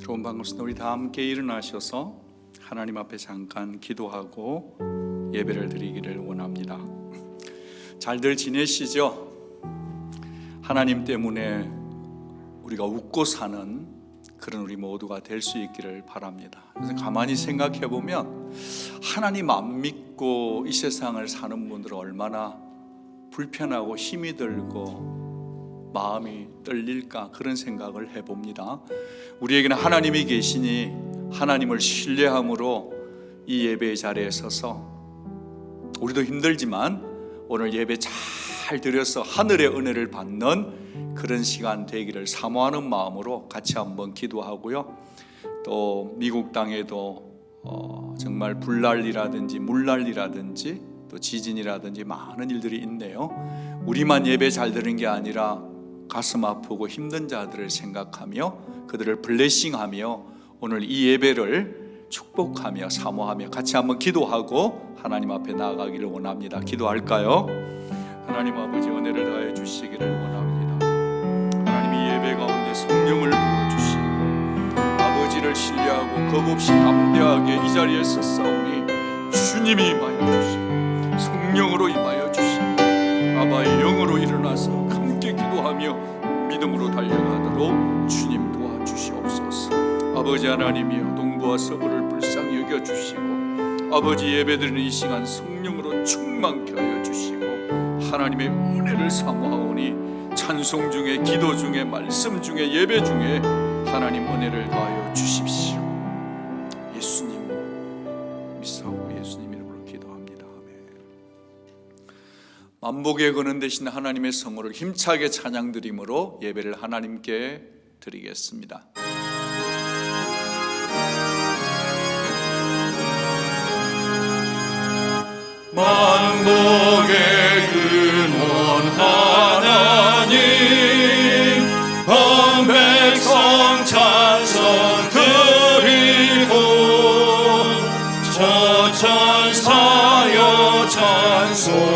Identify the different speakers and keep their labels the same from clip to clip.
Speaker 1: 여러분 반갑습니다. 우리 다 함께 일어나셔서 하나님 앞에 잠깐 기도하고 예배를 드리기를 원합니다. 잘들 지내시죠? 하나님 때문에 우리가 웃고 사는 그런 우리 모두가 될 수 있기를 바랍니다. 그래서 가만히 생각해 보면 하나님 안 믿고 이 세상을 사는 분들은 얼마나 불편하고 힘이 들고 마음이 떨릴까, 그런 생각을 해봅니다. 우리에게는 하나님이 계시니 하나님을 신뢰함으로 이 예배의 자리에 서서 우리도 힘들지만 오늘 예배 잘 드려서 하늘의 은혜를 받는 그런 시간 되기를 사모하는 마음으로 같이 한번 기도하고요. 또 미국 땅에도 정말 불난리라든지 물난리라든지 또 지진이라든지 많은 일들이 있네요. 우리만 예배 잘 드리는 게 아니라 가슴 아프고 힘든 자들을 생각하며 그들을 블레싱하며 오늘 이 예배를 축복하며 사모하며 같이 한번 기도하고 하나님 앞에 나아가기를 원합니다. 기도할까요? 하나님 아버지, 은혜를 다해 주시기를 원합니다. 하나님, 이 예배 가운데 성령을 부어주시고 아버지를 신뢰하고 겁없이 담대하게 이 자리에 서싸우니 주님이 임하여 주시고 성령으로 임하여 주시고 아바의 영으로 일어나서 함께 기도하며 믿음으로 달려가도록 주님 도와주시옵소서. 아버지 하나님이여, 동부와 서부를 불쌍히 여겨주시고 아버지 예배드리는 이 시간 성령으로 충만케 하여 주시고 하나님의 은혜를 사모하오니 찬송 중에, 기도 중에, 말씀 중에, 예배 중에 하나님 은혜를 더하여 주십시오. 예수님 믿사오고 예수님 이름으로 기도합니다. 아멘. 만복의 근원 되신 하나님의 성호를 힘차게 찬양드림으로 예배를 하나님께 드리겠습니다.
Speaker 2: 만복의 근원 하나님, 범백성 찬송 드리고 저천사여 찬송하세.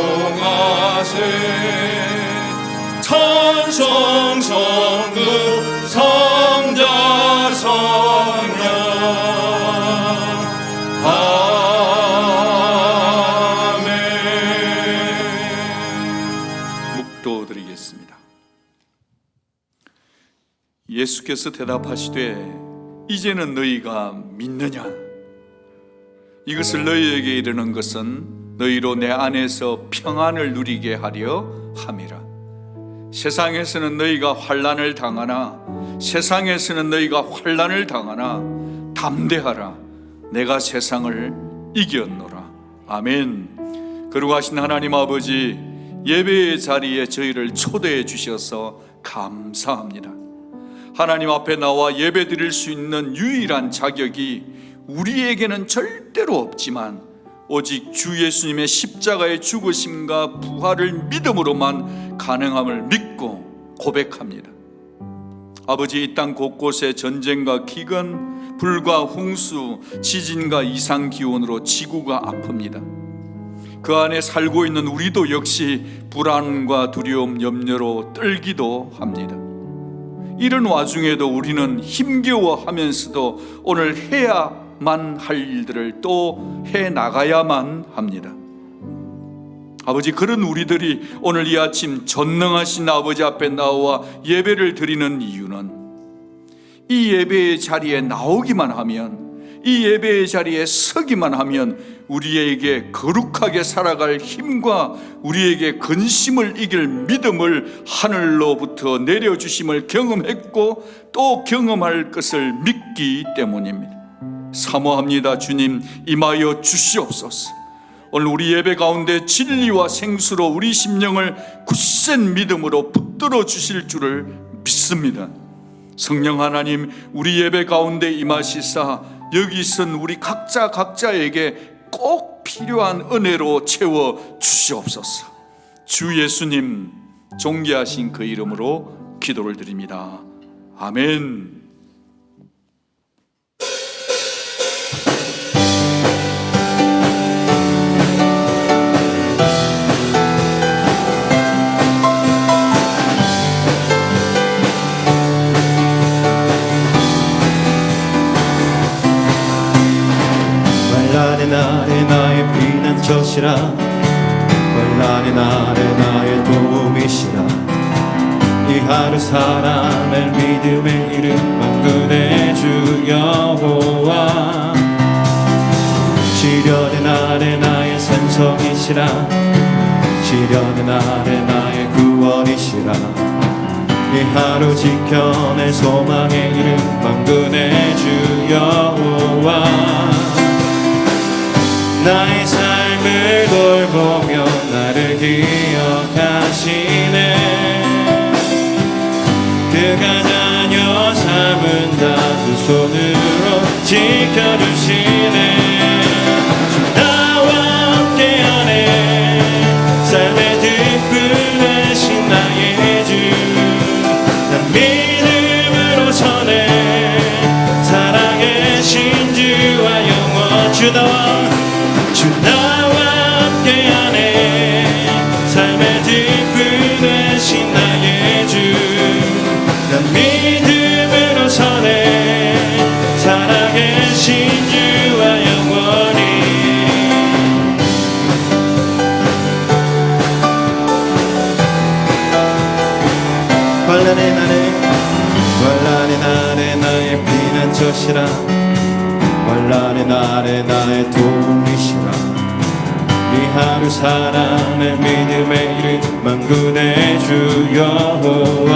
Speaker 2: 찬송 성부 성자 성령
Speaker 1: 드리겠습니다. 예수께서 대답하시되 이제는 너희가 믿느냐? 이것을 너희에게 이르는 것은 너희로 내 안에서 평안을 누리게 하려 함이라. 세상에서는 너희가 환난을 당하나 담대하라. 내가 세상을 이겼노라. 아멘. 거룩하신 하나님 아버지, 예배의 자리에 저희를 초대해 주셔서 감사합니다. 하나님 앞에 나와 예배 드릴 수 있는 유일한 자격이 우리에게는 절대로 없지만 오직 주 예수님의 십자가의 죽으심과 부활을 믿음으로만 가능함을 믿고 고백합니다. 아버지, 이 땅 곳곳에 전쟁과 기근, 불과 홍수, 지진과 이상기온으로 지구가 아픕니다. 그 안에 살고 있는 우리도 역시 불안과 두려움, 염려로 떨기도 합니다. 이런 와중에도 우리는 힘겨워하면서도 오늘 해야만 할 일들을 또 해나가야만 합니다. 아버지, 그런 우리들이 오늘 이 아침 전능하신 아버지 앞에 나와 예배를 드리는 이유는 이 예배의 자리에 나오기만 하면, 이 예배의 자리에 서기만 하면 우리에게 거룩하게 살아갈 힘과 우리에게 근심을 이길 믿음을 하늘로부터 내려주심을 경험했고 또 경험할 것을 믿기 때문입니다. 사모합니다. 주님, 임하여 주시옵소서. 오늘 우리 예배 가운데 진리와 생수로 우리 심령을 굳센 믿음으로 붙들어 주실 줄을 믿습니다. 성령 하나님, 우리 예배 가운데 임하시사 여기 있은 우리 각자에게 꼭 필요한 은혜로 채워 주시옵소서. 주 예수님 존귀하신 그 이름으로 기도를 드립니다. 아멘.
Speaker 3: 환난의 날에 나의 피난처시라 환난의 날에 나의 도움이시라 이 하루 살아낼 믿음의 이름 만군의 주 여호와 시련의 날에 나의 산성이시라 시련의 날에 나의 구원이시라 이 하루 지켜낼 소망의 이름 만군의 주 여호와 나의 삶을 돌보며 나를 기억하시네 그가 자녀 삼은다 두 손으로 지켜주시네 주 나와 함께하네 삶의 등불 되신 나의 주 난 믿음으로 서네 살아계신 주와 영원 주 나와 함께하네 삶의 등불 되신 나의 주 난 믿음으로 서네 살아계신 주와 영원히 환난의 날에 나의 피난처시라 환난의 날에 나의 도움이시라 이 하루 살아낼 믿음의 이름 만군의 주 여호와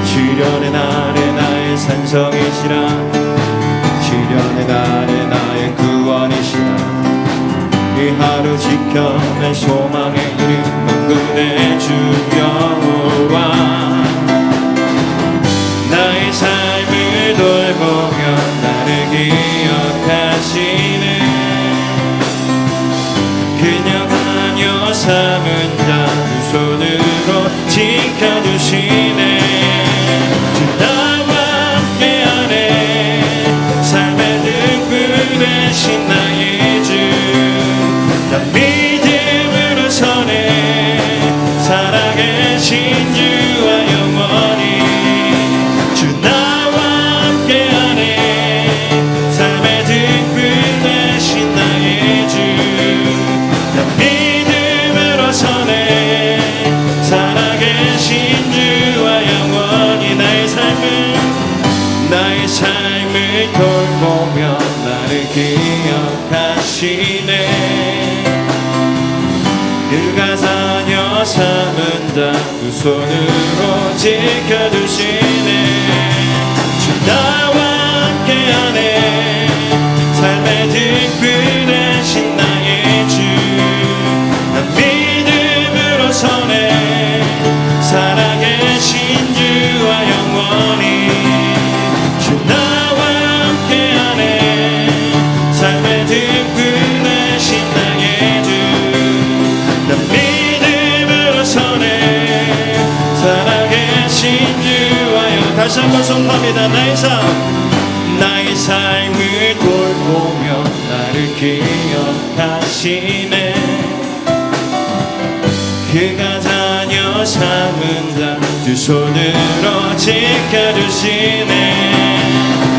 Speaker 3: 시련의 날에 나의 산성이시라 시련의 날에 나의 구원이시라 이 하루 지켜낼 소망의 이름 만군의 주 여호와 나의 삶을 돌보며 나를 기억하시네 그냥 다녀 삼은 자 두 손으로 지켜주시네 주 나와 함께하네 삶의 등불 되신 나의 주 난 믿음으로 서네 살아계신 주와 영원히 주 나와 함께하네 삶의 등불 되신 나의 주 난 믿음으로 서네 살아계신 주와 영원히 나의 삶을 돌보며 나를 기억하시네 그가 자녀 삼은다 두 손으로 지켜주시네 주 나와 함께하네 삶의 등불 되신 나의 주 난 믿음으로 서네 살아계신 주와 영원히 주 나와 함께하네 삶의 등불 되신 나의 주 난 믿음으로 서네 살아계신 주와 영원히 다시 한번 선포합니다 나의 삶을 돌보며 나를 기억하시네 그가 자녀 삼은다 두 손으로 지켜주시네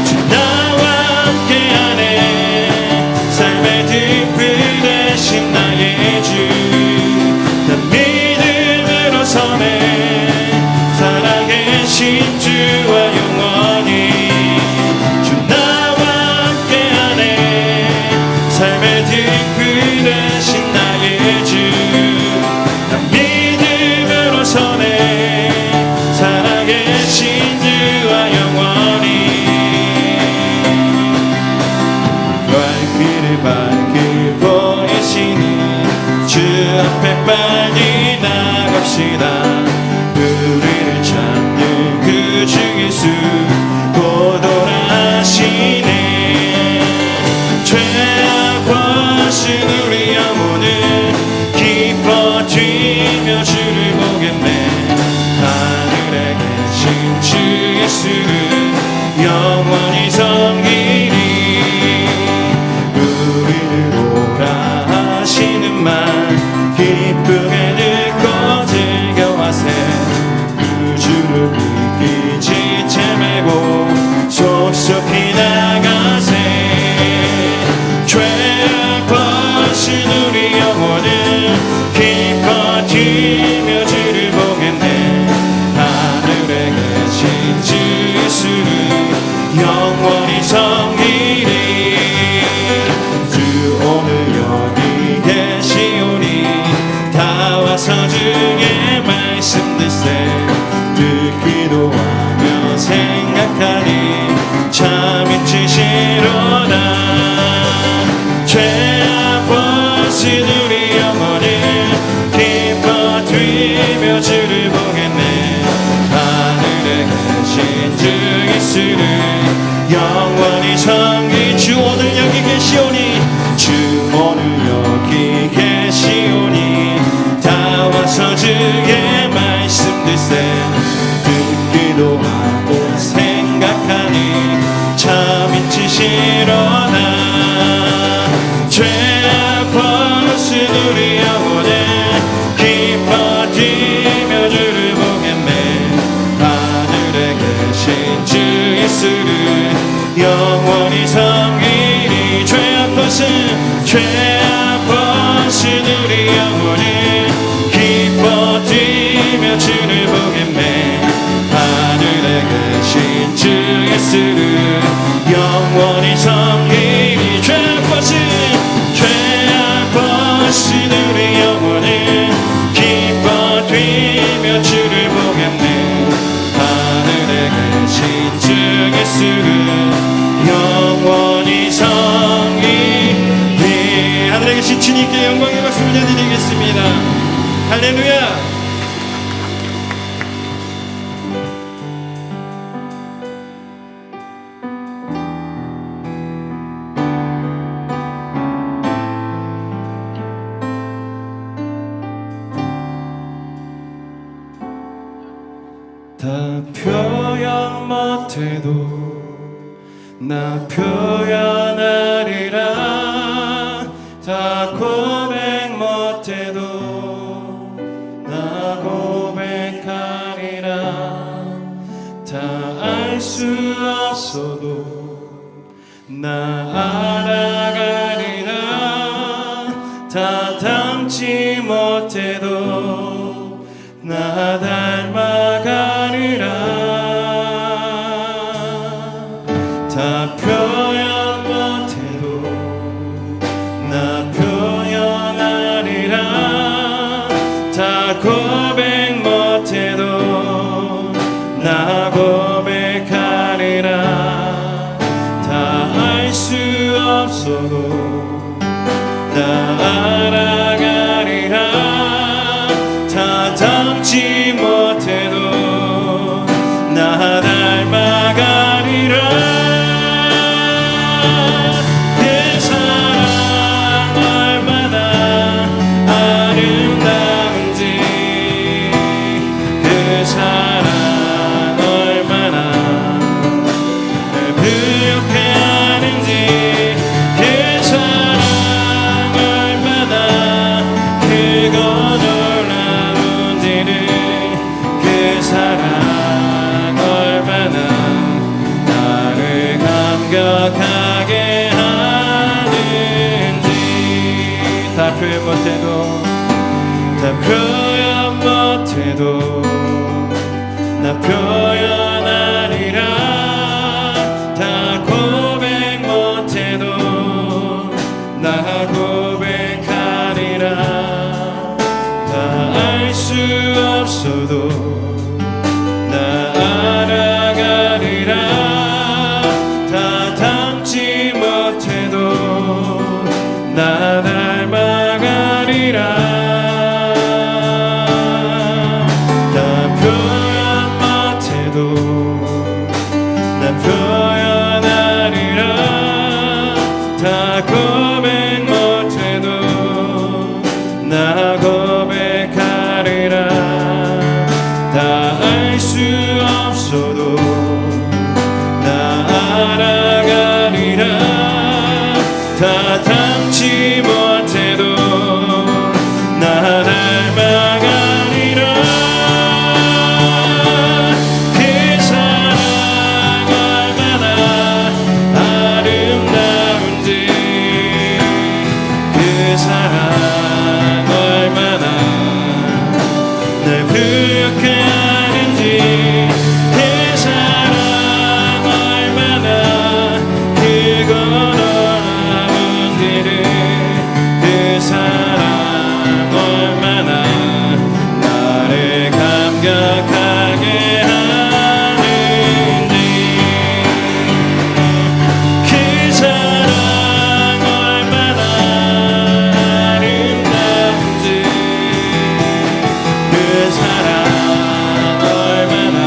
Speaker 3: 주 나와 함께하네 삶의 등불 되신 나의 주 난 믿음으로 서네 살아계신 주와 영원히 주 나와 함께하네 삶의 등불 되신 나의 주 난 믿음으로 서네 살아계신 주와 영원히 발길을 밝히 보이시니 주 앞에 빨리 나갑시다 우리를 찾는 그 주 예수 곧 돌아오시네 죄악 벗은 우리 영혼은 기뻐지며 주를 보겠네 하늘에 계신 주 예수를 영원히 섬기리 우리를 오라 하시는 말 기쁘게 듣고 즐겨하세 그 주를 믿기 지체 말고 속속히 나가세 되시로다. 죄 아파하신 우리 영혼을 기뻐 뛰며 주를 보겠네. 하늘에 계신 주 예수를 영원히 섬기리. 죄 아파하신 우리 영혼을 기뻐 뛰며 주를 보겠네. 하늘에 계신 주 예수를 영원히 섬기리. 죄 아파하신 우리 영혼을 기뻐 뛰며 주를 보겠네. 하늘에 계신 주 예수를 영원히 섬기리. 하늘에 계신 주님께 영광의 박수 올려드리겠습니다. 할렐루야. 다 표현 못해도 나 표현하리라. 다 고백 못해도 나 고백하리라. 다 알 수 없어도 나 알아가리라. 다 닮지 못해도 나 닮아가리라. 다 표현 못해도 나 표현하리라. 다 고백 못해도 나 고백하리라. 다 알 수 없어도 나 알아가리라. 다 닮지 못해도 나 닮아가리라. 그 사랑 얼마나 아름다운지, 그 사랑 얼마나 날 부욕해 하는지, 그 사랑 얼마나 크고 놀라운지를, 그 사랑 얼마나 나를 감격하게 하는지. 다 표현 못해도 다 표현 못해도 나 표현하리라. 다 고백 못해도 나 고백하리라. 다 알 수 없어도 나 알아가리라. 다 닮지 못해도 나 닮아가리라. 다 표현 못해도 나 표현하리라. 다 고백 못해도 나 고백하리라. 다 알 수 없어도 나 알아가리라. 다 닮지 못해도 나 닮아가리라. 그 사랑 얼마나 아름다운지, 그 사랑 얼마나 날 부욕해 하는지, 그 사랑 얼마나 크고 놀라운지를, 그 사랑 얼마나 나를 감격하게 하는지, 그 사랑 얼마나 아름다운지, 그 사랑 얼마나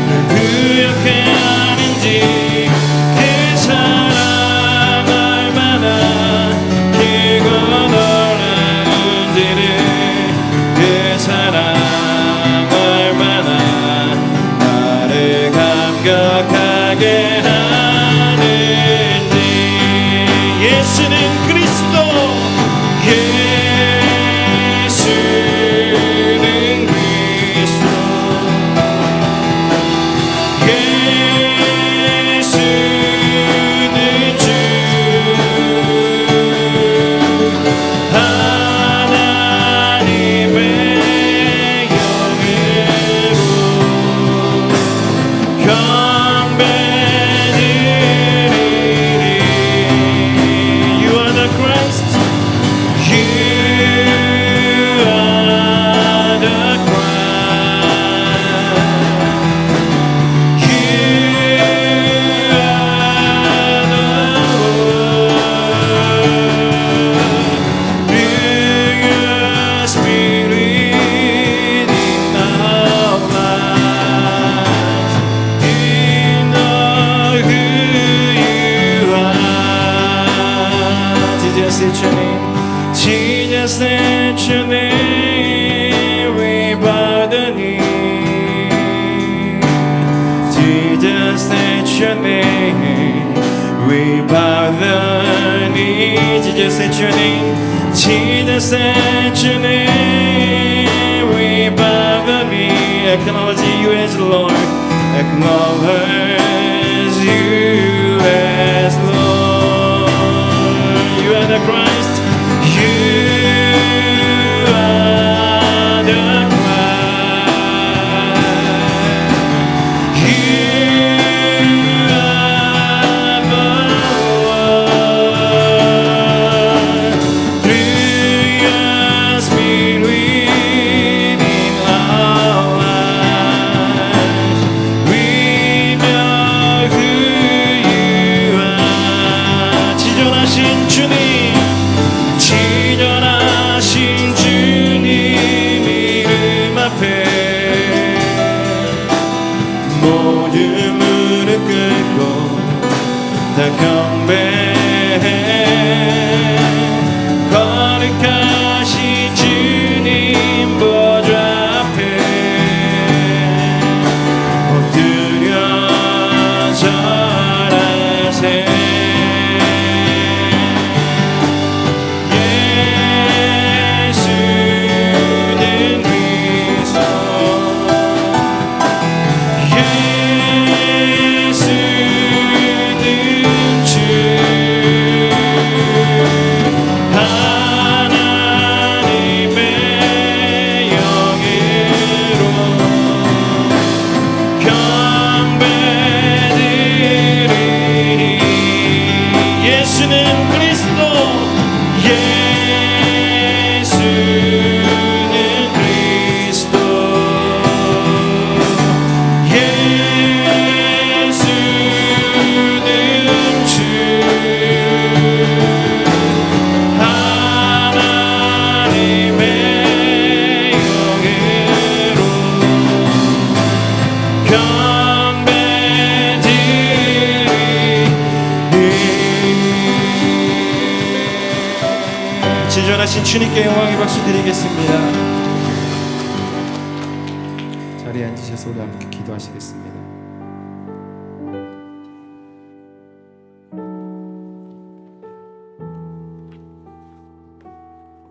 Speaker 3: 날 부욕해 하는지, 그 사랑 얼마나 크고 놀라운지를, 그 사랑 얼마나 나를 감격하게 하는지. your name. We bow the knee. Jesus at your name. Jesus at your name. We bow the knee. Acknowledge you as Lord. Acknowledge you as Lord. You are the Christ. You are the Christ. You are the one. Through your Spirit within our lives, we know who you are. 지존하신 주님, 지존하신 주님 이름 앞에 모든 무릎 꿇고 다 경배해. 거룩하신 주님 보좌 앞에 엎드려 절하세. 예수는 그리스도, 예수는 주, 하나님의 영예로 경배드리니. 예수는 그리스도, 예수는 그리스도, 예수는 주, 하나님의 영예로 경배드리니. 지존하신 주님께 영광의 박수 드리겠습니다. 자리에 앉으셔서 우리 함께 기도하시겠습니다.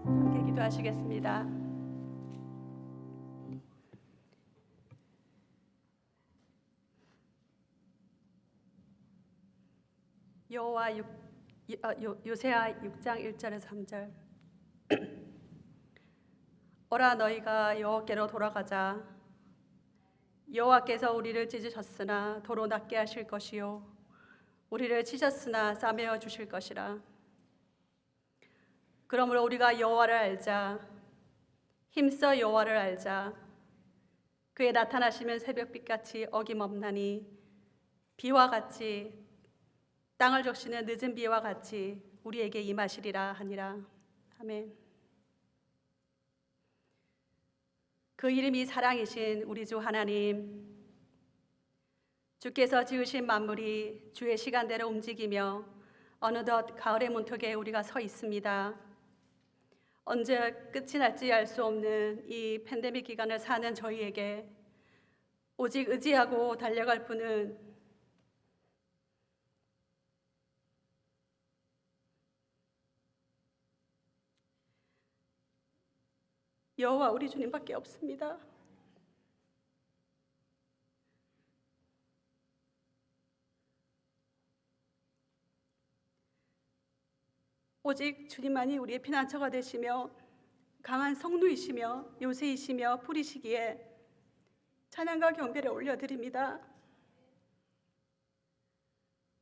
Speaker 4: 함께 기도하시겠습니다. 요새야 6장 1절에서 3절. 오라 너희가 여호와께로 돌아가자. 여호와께서 우리를 찢으셨으나 도로 낫게 하실 것이요 우리를 치셨으나 싸매어 주실 것이라. 그러므로 우리가 여호와를 알자. 힘써 여호와를 알자. 그의 나타나시면 새벽빛같이 어김없나니 비와 같이 땅을 적시는 늦은 비와 같이 우리에게 임하시리라 하니라. 아멘. 그 이름이 사랑이신 우리 주 하나님, 주께서 지으신 만물이 주의 시간대로 움직이며 어느덧 가을의 문턱에 우리가 서 있습니다. 언제 끝이 날지 알 수 없는 이 팬데믹 기간을 사는 저희에게 오직 의지하고 달려갈 분은 여호와 우리 주님밖에 없습니다. 오직 주님만이 우리의 피난처가 되시며 강한 성루이시며 요새이시며 풀이시기에 찬양과 경배를 올려드립니다.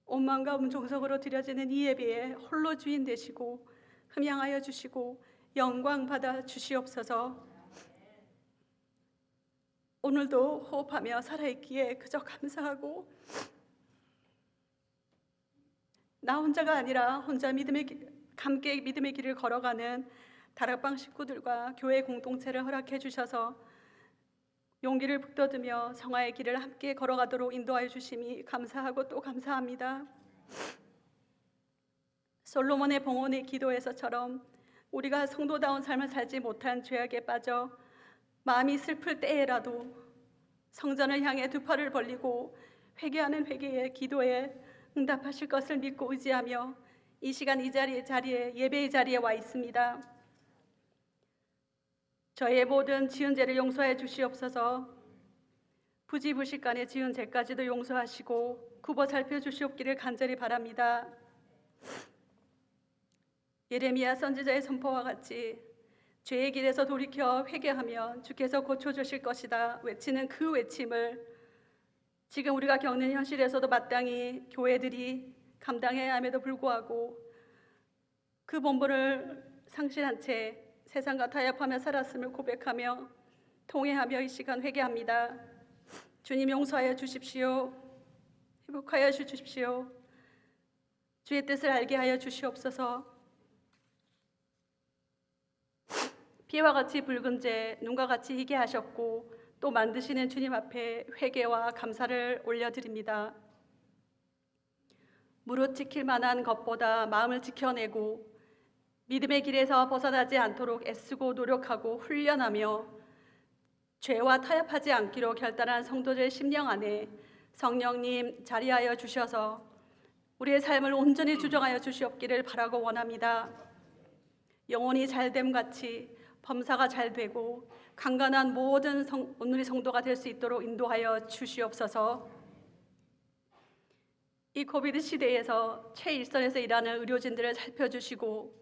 Speaker 4: 온 마음과 음종석으로 드려지는 이 예배에 홀로 주인 되시고 흠양하여 주시고 영광 받아 주시옵소서. 오늘도 호흡하며 살아있기에 그저 감사하고 나 혼자가 아니라 혼자 함께 믿음의 길을 걸어가는 다락방 식구들과 교회 공동체를 허락해 주셔서 용기를 북돋으며 성화의 길을 함께 걸어가도록 인도하여 주심이 감사하고 또 감사합니다. 솔로몬의 봉헌의 기도에서처럼 우리가 성도다운 삶을 살지 못한 죄악에 빠져 마음이 슬플 때에라도 성전을 향해 두 팔을 벌리고 회개하는 회개에 기도에 응답하실 것을 믿고 의지하며 이 시간 이 자리에 예배의 자리에 와 있습니다. 저의 모든 지은 죄를 용서해 주시옵소서. 부지불식간에 지은 죄까지도 용서하시고 굽어 살펴주시옵기를 간절히 바랍니다. 예레미야 선지자의 선포와 같이 죄의 길에서 돌이켜 회개하면 주께서 고쳐주실 것이다 외치는 그 외침을 지금 우리가 겪는 현실에서도 마땅히 교회들이 감당해야 함에도 불구하고 그 본분을 상실한 채 세상과 타협하며 살았음을 고백하며 통회하며 이 시간 회개합니다. 주님 용서하여 주십시오. 회복하여 주십시오. 주의 뜻을 알게 하여 주시옵소서. 피와 같이 붉은 죄, 눈과 같이 희게 하셨고 또 만드시는 주님 앞에 회개와 감사를 올려드립니다. 무릇 지킬 만한 것보다 마음을 지켜내고 믿음의 길에서 벗어나지 않도록 애쓰고 노력하고 훈련하며 죄와 타협하지 않기로 결단한 성도들 심령 안에 성령님 자리하여 주셔서 우리의 삶을 온전히 주정하여 주시옵기를 바라고 원합니다. 영혼이 잘됨 같이 범사가 잘 되고 강건한 모든 오늘의 성도가 될 수 있도록 인도하여 주시옵소서. 이 코비드 시대에서 최일선에서 일하는 의료진들을 살펴주시고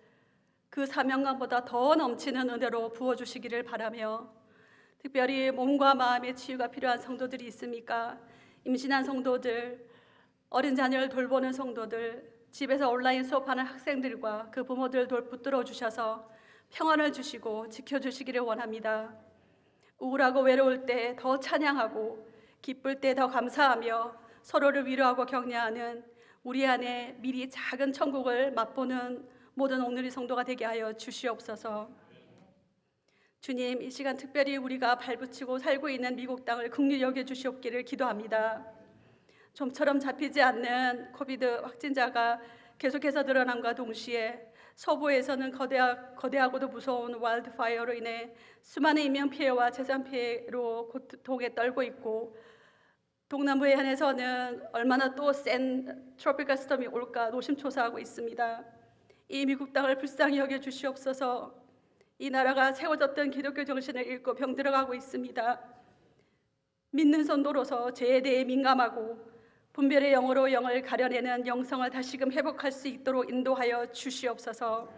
Speaker 4: 그 사명감보다 더 넘치는 은혜로 부어주시기를 바라며 특별히 몸과 마음의 치유가 필요한 성도들이 있습니까? 임신한 성도들, 어린 자녀를 돌보는 성도들, 집에서 온라인 수업하는 학생들과 그 부모들 붙들어 주셔서 평안을 주시고 지켜주시기를 원합니다. 우울하고 외로울 때 더 찬양하고 기쁠 때 더 감사하며 서로를 위로하고 격려하는 우리 안에 미리 작은 천국을 맛보는 모든 오늘의 성도가 되게 하여 주시옵소서. 주님, 이 시간 특별히 우리가 발붙이고 살고 있는 미국 땅을 긍휼히 여겨 주시옵기를 기도합니다. 좀처럼 잡히지 않는 코비드 확진자가 계속해서 늘어남과 동시에 서부에서는 거대하고도 무서운 와일드파이어로 인해 수많은 인명 피해와 재산 피해로 고통에 떨고 있고 동남부의 한에서는 얼마나 또 센 트로피컬 스톰이 올까 노심초사하고 있습니다. 이 미국 땅을 불쌍히 여겨 주시옵소서. 이 나라가 세워졌던 기독교 정신을 잃고 병들어가고 있습니다. 믿는 성도로서 죄에 대해 민감하고 분별의 영으로 영을 가려내는 영성을 다시금 회복할 수 있도록 인도하여 주시옵소서.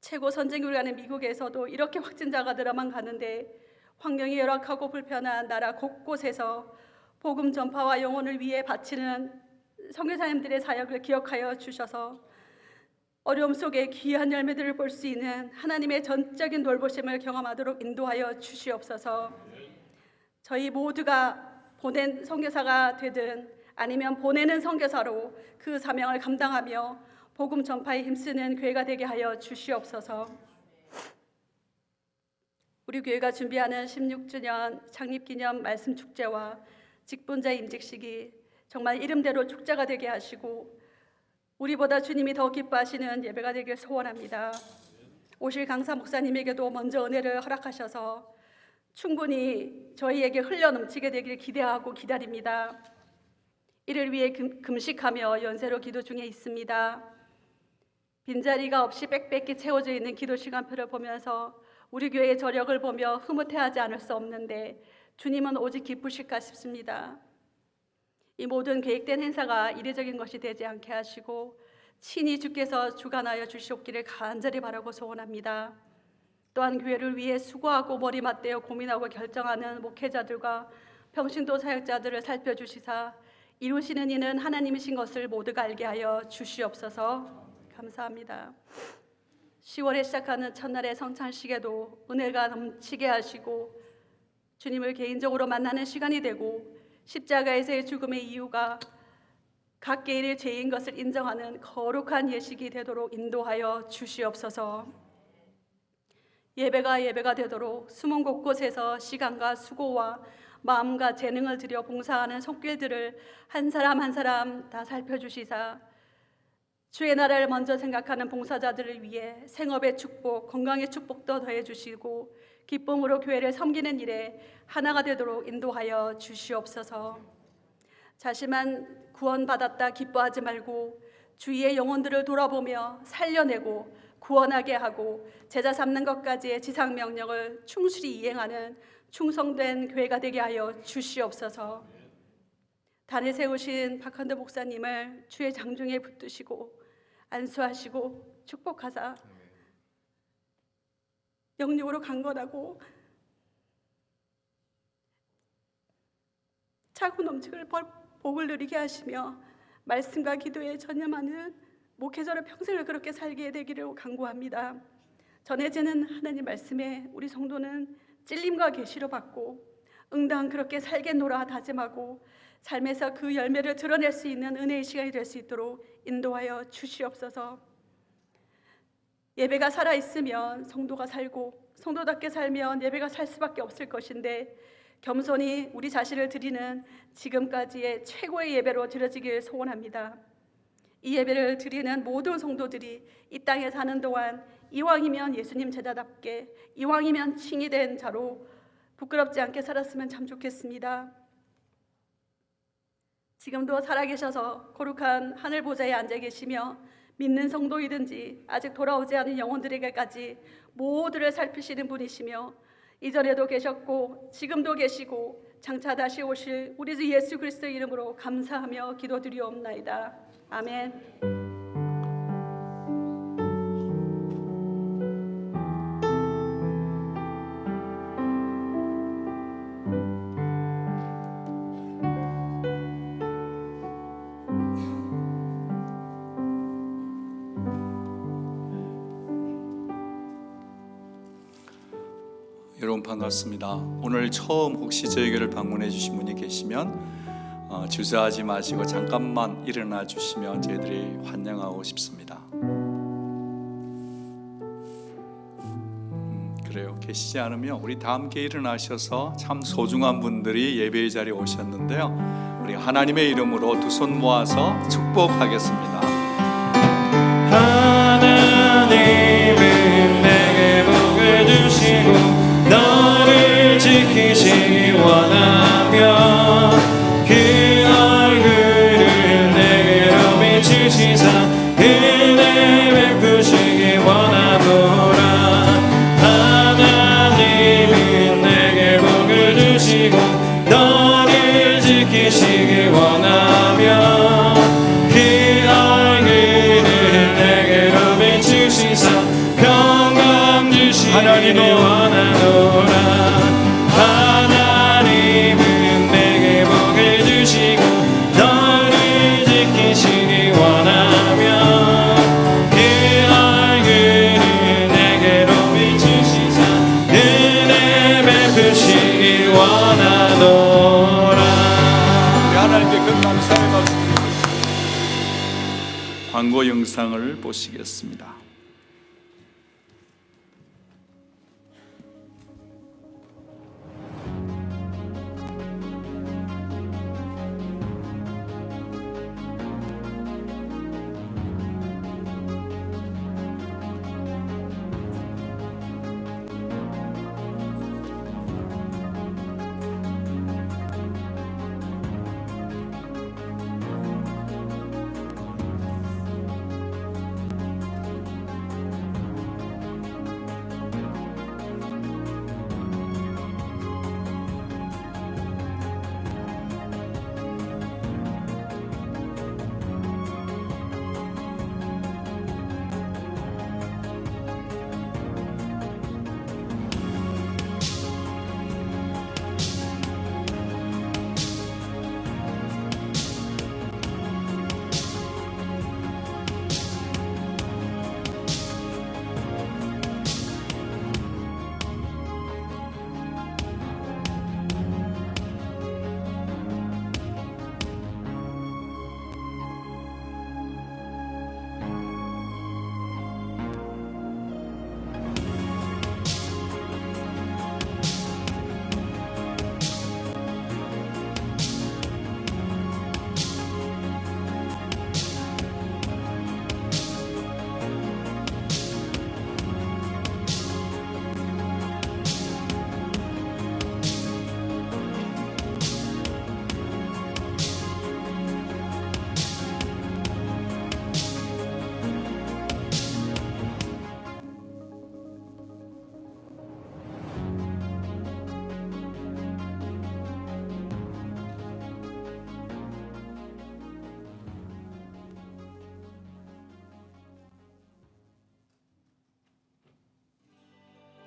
Speaker 4: 최고 선진국을 가는 미국에서도 이렇게 확진자가 늘어만 가는데 환경이 열악하고 불편한 나라 곳곳에서 복음 전파와 영혼을 위해 바치는 선교사님들의 사역을 기억하여 주셔서 어려움 속에 귀한 열매들을 볼 수 있는 하나님의 전적인 돌보심을 경험하도록 인도하여 주시옵소서. 저희 모두가 보낸 선교사가 되든 아니면 보내는 선교사로 그 사명을 감당하며 복음 전파에 힘쓰는 교회가 되게 하여 주시옵소서. 우리 교회가 준비하는 16주년 창립기념 말씀 축제와 직분자 임직식이 정말 이름대로 축제가 되게 하시고 우리보다 주님이 더 기뻐하시는 예배가 되길 소원합니다. 오실 강사 목사님에게도 먼저 은혜를 허락하셔서 충분히 저희에게 흘러넘치게 되길 기대하고 기다립니다. 이를 위해 금식하며 연세로 기도 중에 있습니다. 빈자리가 없이 빽빽히 채워져 있는 기도 시간표를 보면서 우리 교회의 저력을 보며 흐뭇해하지 않을 수 없는데 주님은 오직 기쁘실까 싶습니다. 이 모든 계획된 행사가 이례적인 것이 되지 않게 하시고 친히 주께서 주관하여 주시옵기를 간절히 바라고 소원합니다. 또한 교회를 위해 수고하고 머리 맞대어 고민하고 결정하는 목회자들과 평신도 사역자들을 살펴주시사 이루시는 이는 하나님이신 것을 모두가 알게 하여 주시옵소서. 감사합니다. 10월에 시작하는 첫날의 성찬식에도 은혜가 넘치게 하시고 주님을 개인적으로 만나는 시간이 되고 십자가에서의 죽음의 이유가 각 개인의 죄인 것을 인정하는 거룩한 예식이 되도록 인도하여 주시옵소서. 예배가 되도록 숨은 곳곳에서 시간과 수고와 마음과 재능을 들여 봉사하는 손길들을 한 사람 한 사람 다 살펴주시사 주의 나라를 먼저 생각하는 봉사자들을 위해 생업의 축복, 건강의 축복도 더해주시고 기쁨으로 교회를 섬기는 일에 하나가 되도록 인도하여 주시옵소서. 자신만 구원받았다 기뻐하지 말고 주위의 영혼들을 돌아보며 살려내고 구원하게 하고 제자 삼는 것까지의 지상 명령을 충실히 이행하는 충성된 교회가 되게 하여 주시옵소서. 단에 세우신 박한도 목사님을 주의 장중에 붙드시고 안수하시고 축복하사 영육으로 강건하고 차고 넘치는 복을 누리게 하시며 말씀과 기도에 전념하는 목회자로 평생을 그렇게 살게 되기를 간구합니다. 전해지는 하나님 말씀에 우리 성도는 찔림과 계시로 받고 응당 그렇게 살겠노라 다짐하고 삶에서 그 열매를 드러낼 수 있는 은혜의 시간이 될 수 있도록 인도하여 주시옵소서. 예배가 살아있으면 성도가 살고 성도답게 살면 예배가 살 수밖에 없을 것인데 겸손히 우리 자신을 드리는 지금까지의 최고의 예배로 드려지길 소원합니다. 이 예배를 드리는 모든 성도들이 이 땅에 사는 동안 이왕이면 예수님 제자답게 이왕이면 칭이 된 자로 부끄럽지 않게 살았으면 참 좋겠습니다. 지금도 살아계셔서 거룩한 하늘 보좌에 앉아 계시며 믿는 성도이든지 아직 돌아오지 않은 영혼들에게까지 모두를 살피시는 분이시며 이전에도 계셨고 지금도 계시고 장차 다시 오실 우리 주 예수 그리스도의 이름으로 감사하며 기도드리옵나이다. 아멘.
Speaker 1: 여러분 반갑습니다. 오늘 처음 혹시 저희 교회를 방문해 주신 분이 계시면 주저하지 마시고 잠깐만 일어나 주시면 저희들이 환영하고 싶습니다. 그래요. 계시지 않으면 우리 다 함께 일어나셔서 참 소중한 분들이 예배의 자리에 오셨는데요. 우리 하나님의 이름으로 두 손 모아서 축복하겠습니다.
Speaker 3: 하나님은 내게 복을 주시고 너를 지키시기 원하며 그 얼굴을 내게로 비추시사 은혜 베푸시기 원하노라. 하나님은 내게 복을 주시고 너를 지키시기 원하며 그 얼굴을 내게로 비추시사 평강 주시기 원하노라. 하나님은 내게 복을 주시고 너를 지키시기 원하며 그 얼굴을 내게로 비추시사 은혜 베푸시기 원하노라.
Speaker 1: 우리 하나님께 그 감사의 박수 드리고 광고 영상을 보시겠습니다.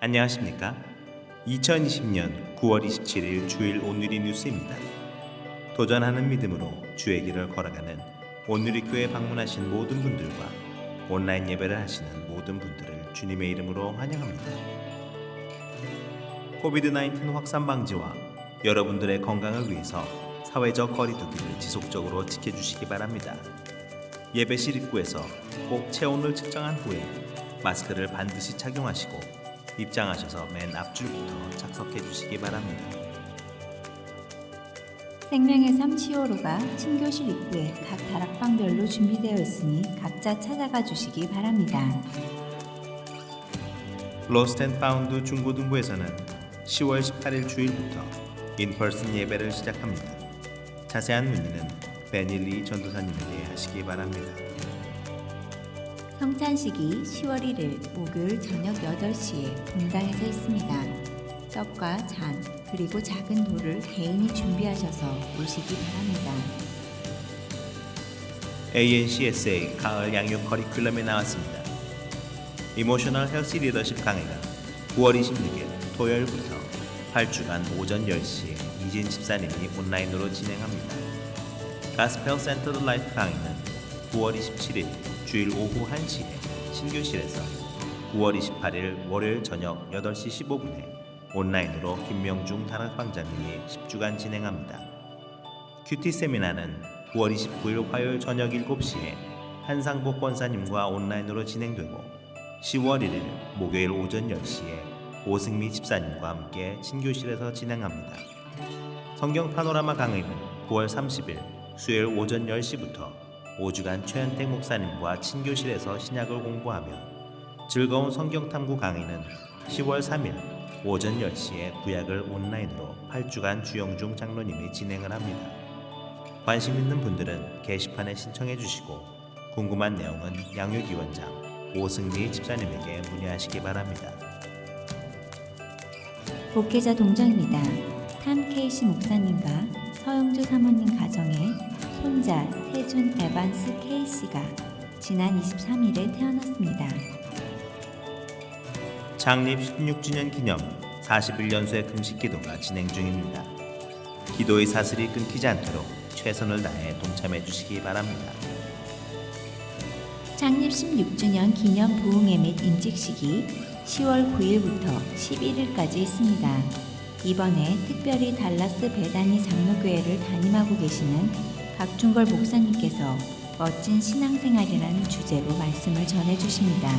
Speaker 3: 안녕하십니까? 2020년 9월 27일 주일 온누리 뉴스입니다. 도전하는 믿음으로 주의 길을 걸어가는 온누리 교회 방문하신 모든 분들과 온라인 예배를 하시는 모든 분들을 주님의 이름으로 환영합니다. 코비드-19 확산 방지와 여러분들의 건강을 위해서 사회적 거리두기를 지속적으로 지켜주시기 바랍니다. 예배실 입구에서 꼭 체온을 측정한 후에 마스크를 반드시 착용하시고 입장하셔서 맨 앞줄부터 착석해 주시기 바랍니다.
Speaker 5: 생명의 삶 시오로가 신교실 입구에 각 다락방별로 준비되어 있으니 각자 찾아가 주시기 바랍니다.
Speaker 3: 로스트 앤 파운드 중고등부에서는 10월 18일 주일부터 인펄슨 예배를 시작합니다. 자세한 문의는 베닐리 전도사님에게 하시기 바랍니다.
Speaker 5: 성찬식이 10월 1일 목요일 저녁 8시에 본당에서 있습니다. 떡과 잔 그리고 작은 돌을 개인이 준비하셔서 오시기 바랍니다.
Speaker 3: ANCSA 가을 양육 커리큘럼에 나왔습니다. 이모셔널 헬시 리더십 강의가 9월 26일 토요일부터 8주간 오전 10시에 이진 집사님이 온라인으로 진행합니다. 가스펠 센터드 라이프 강의는 9월 27일 주일 오후 1시에 신교실에서 9월 28일 월요일 저녁 8시 15분에 온라인으로 김명중 다락방장님이 10주간 진행합니다. 큐티 세미나는 9월 29일 화요일 저녁 7시에 한상복 권사님과 온라인으로 진행되고 10월 1일 목요일 오전 10시에 오승미 집사님과 함께 신교실에서 진행합니다. 성경 파노라마 강의는 9월 30일 수요일 오전 10시부터 5주간 최현택 목사님과 친교실에서 신약을 공부하며 즐거운 성경 탐구 강의는 10월 3일 오전 10시에 구약을 온라인으로 8주간 주영중 장로님이 진행을 합니다. 관심 있는 분들은 게시판에 신청해 주시고 궁금한 내용은 양육위원장 오승미 집사님에게 문의하시기 바랍니다.
Speaker 5: 목회자 동정입니다. 탐 케이시 목사님과 서영주 사모님 가정에 손자 태준 에반스 케이시가 지난 23일에 태어났습니다.
Speaker 3: 창립 16주년 기념 41연수의 금식 기도가 진행 중입니다. 기도의 사슬이 끊기지 않도록 최선을 다해 동참해 주시기 바랍니다.
Speaker 5: 창립 16주년 기념 부흥회 및 임직식이 10월 9일부터 11일까지 있습니다. 이번에 특별히 달라스 베다니 장로교회를 담임하고 계시는 박중걸 목사님께서 멋진 신앙생활이라는 주제로 말씀을 전해주십니다.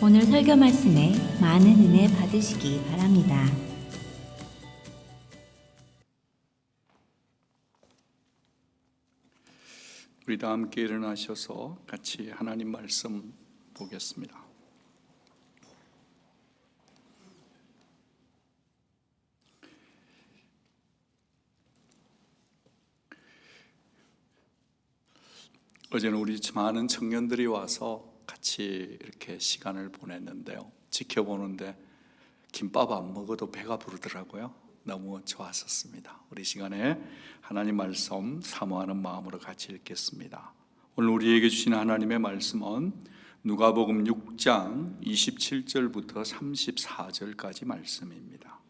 Speaker 5: 오늘 설교 말씀에 많은 은혜 받으시기 바랍니다.
Speaker 1: 우리 다 함께 일어나셔서 같이 하나님 말씀 보겠습니다. 어제는 우리 많은 청년들이 와서 같이 이렇게 시간을 보냈는데요. 지켜보는데 김밥 안 먹어도 배가 부르더라고요. 너무 좋았었습니다. 우리 시간에 하나님 말씀 사모하는 마음으로 같이 읽겠습니다. 오늘 우리에게 주시는 하나님의 말씀은 누가복음 6장 27절부터 34절까지 말씀입니다.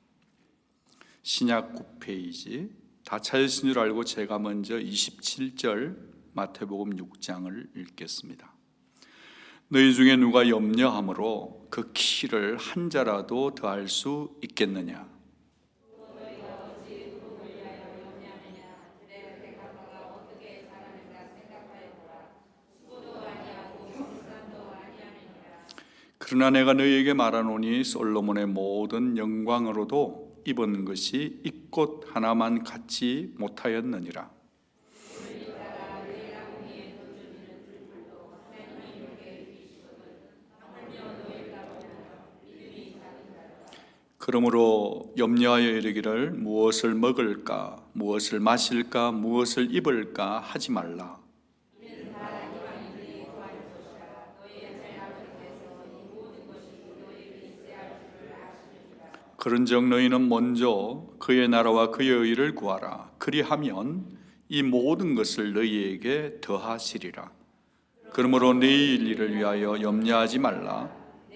Speaker 1: 신약 9페이지 다 찾으신 줄 알고 제가 먼저 27절 마태복음 6장을 읽겠습니다. 너희 중에 누가 염려함으로 그 키를 한 자라도 더할 수 있겠느냐? 그러나 내가 너희에게 말하노니 솔로몬의 모든 영광으로도 입은 것이 이 꽃 하나만 갖지 못하였느니라. 그러므로 염려하여 이르기를 무엇을 먹을까, 무엇을 마실까, 무엇을 입을까 하지 말라. 그런즉 너희는 먼저 그의 나라와 그의 의를 구하라. 그리하면 이 모든 것을 너희에게 더하시리라. 그러므로 내일 일을 위하여 염려하지 말라.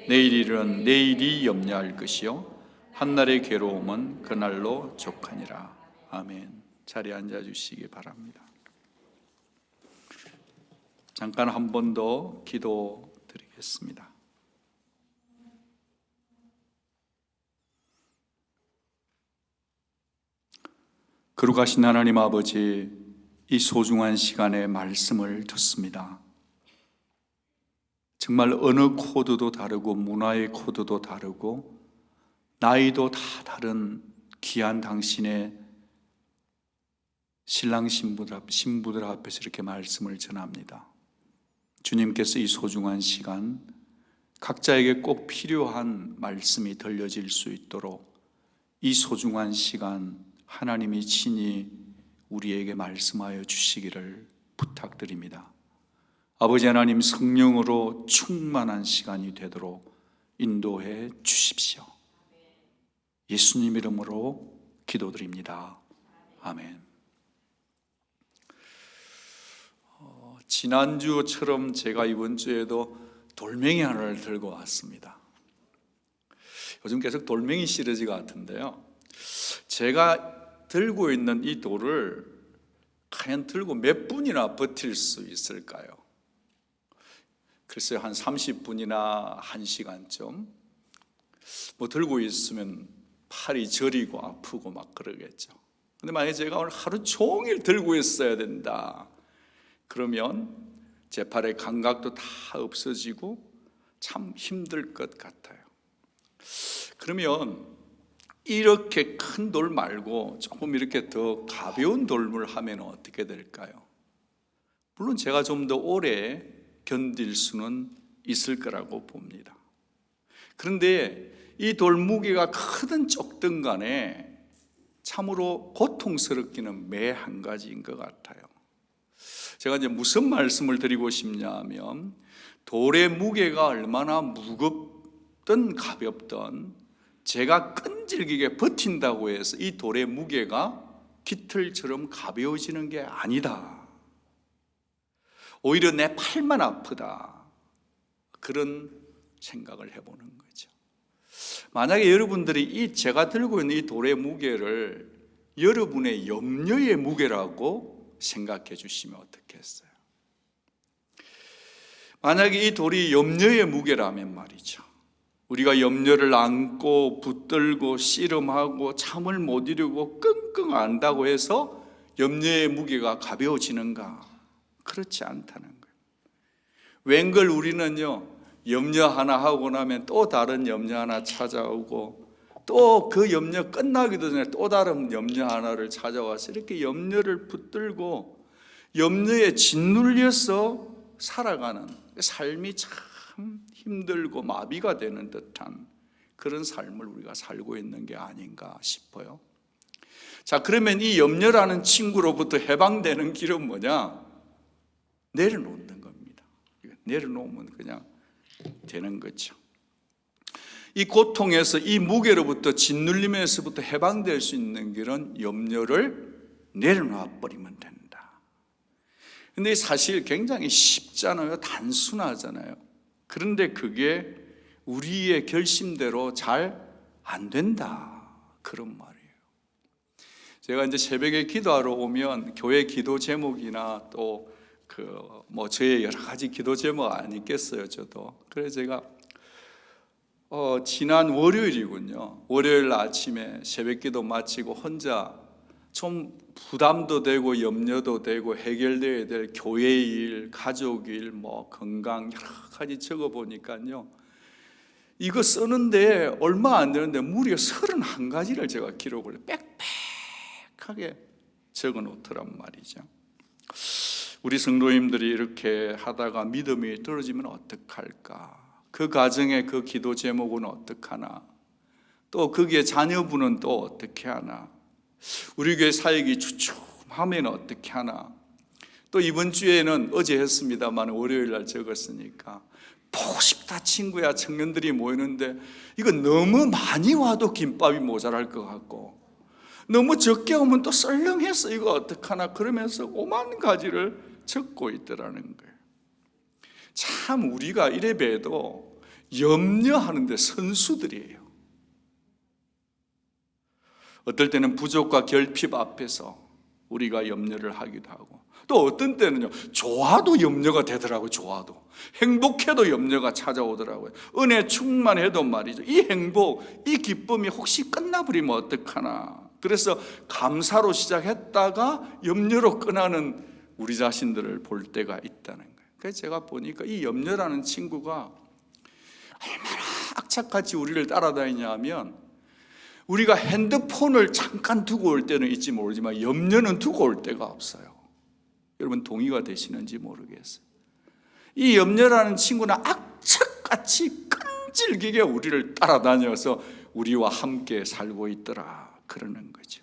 Speaker 1: 내일 일은 내일이 염려할 것이요 한날의 괴로움은 그날로 족하니라. 아멘. 자리에 앉아 주시기 바랍니다. 잠깐 한 번 더 기도 드리겠습니다. 거룩하신 하나님 아버지, 이 소중한 시간에 말씀을 듣습니다. 정말 어느 코드도 다르고 문화의 코드도 다르고 나이도 다 다른 귀한 당신의 신랑 신부들 앞에서 이렇게 말씀을 전합니다. 주님께서 이 소중한 시간 각자에게 꼭 필요한 말씀이 들려질 수 있도록 이 소중한 시간 하나님이 친히 우리에게 말씀하여 주시기를 부탁드립니다. 아버지 하나님, 성령으로 충만한 시간이 되도록 인도해 주십시오. 예수님 이름으로 기도드립니다. 아멘. 지난주처럼 제가 이번 주에도 돌멩이 하나를 들고 왔습니다. 요즘 계속 돌멩이 시리즈 같은데요, 제가 들고 있는 이 돌을 과연 들고 몇 분이나 버틸 수 있을까요? 글쎄요, 한 30분이나 1시간쯤 뭐 들고 있으면 팔이 저리고 아프고 막 그러겠죠. 근데 만약에 제가 오늘 하루 종일 들고 있어야 된다 그러면 제 팔의 감각도 다 없어지고 참 힘들 것 같아요. 그러면 이렇게 큰 돌 말고 조금 이렇게 더 가벼운 돌을 하면 어떻게 될까요? 물론 제가 좀 더 오래 견딜 수는 있을 거라고 봅니다. 그런데 이 돌 무게가 크든 적든 간에 참으로 고통스럽기는 매 한 가지인 것 같아요. 제가 이제 무슨 말씀을 드리고 싶냐 하면, 돌의 무게가 얼마나 무겁든 가볍든 제가 끈질기게 버틴다고 해서 이 돌의 무게가 깃털처럼 가벼워지는 게 아니다. 오히려 내 팔만 아프다. 그런 생각을 해보는 거죠. 만약에 여러분들이 이 제가 들고 있는 이 돌의 무게를 여러분의 염려의 무게라고 생각해 주시면 어떻겠어요? 만약에 이 돌이 염려의 무게라면 말이죠, 우리가 염려를 안고 붙들고 씨름하고 참을 못 이루고 끙끙 앓는다고 해서 염려의 무게가 가벼워지는가? 그렇지 않다는 거예요. 웬걸 우리는요, 염려 하나 하고 나면 또 다른 염려 하나 찾아오고 또 그 염려 끝나기도 전에 또 다른 염려 하나를 찾아와서 이렇게 염려를 붙들고 염려에 짓눌려서 살아가는 삶이 참 힘들고 마비가 되는 듯한 그런 삶을 우리가 살고 있는 게 아닌가 싶어요. 자, 그러면 이 염려라는 친구로부터 해방되는 길은 뭐냐? 내려놓는 겁니다. 내려놓으면 그냥 되는 거죠. 이 고통에서, 이 무게로부터, 짓눌림에서부터 해방될 수 있는 길은 염려를 내려놔 버리면 된다. 근데 사실 굉장히 쉽잖아요. 단순하잖아요. 그런데 그게 우리의 결심대로 잘 안 된다, 그런 말이에요. 제가 이제 새벽에 기도하러 오면 교회 기도 제목이나 또 저의 여러 가지 기도 제목 아니겠어요, 저도. 그래서 제가 지난 월요일이군요. 월요일 아침에 새벽기도 마치고 혼자 좀 부담도 되고 염려도 되고 해결되어야 될 교회 일, 가족 일, 건강 여러 가지 적어보니까요, 이거 쓰는데 얼마 안 되는데 무려 31가지를 제가 기록을 빽빽하게 적어놓더란 말이죠. 우리 성도님들이 이렇게 하다가 믿음이 떨어지면 어떡할까? 그 가정의 그 기도 제목은 어떡하나? 또 거기에 자녀분은 또 어떻게 하나? 우리 교회 사역이 주춤하면 어떻게 하나? 또 이번 주에는 어제 했습니다만 월요일 날 적었으니까 보고 싶다 친구야, 청년들이 모이는데 이거 너무 많이 와도 김밥이 모자랄 것 같고 너무 적게 오면 또 썰렁해서 이거 어떡하나, 그러면서 오만 가지를 적고 있더라는 거예요. 참 우리가 이래 봬도 염려하는데 선수들이에요. 어떨 때는 부족과 결핍 앞에서 우리가 염려를 하기도 하고, 또 어떤 때는요, 좋아도 염려가 되더라고요. 좋아도, 행복해도 염려가 찾아오더라고요. 은혜 충만해도 말이죠, 이 행복, 이 기쁨이 혹시 끝나버리면 어떡하나. 그래서 감사로 시작했다가 염려로 끝나는 우리 자신들을 볼 때가 있다는 거예요. 그래서 제가 보니까 이 염려라는 친구가 얼마나 악착같이 우리를 따라다니냐 하면, 우리가 핸드폰을 잠깐 두고 올 때는 있지 모르지만 염려는 두고 올 때가 없어요. 여러분 동의가 되시는지 모르겠어요. 이 염려라는 친구는 악착같이 끈질기게 우리를 따라다녀서 우리와 함께 살고 있더라, 그러는 거죠.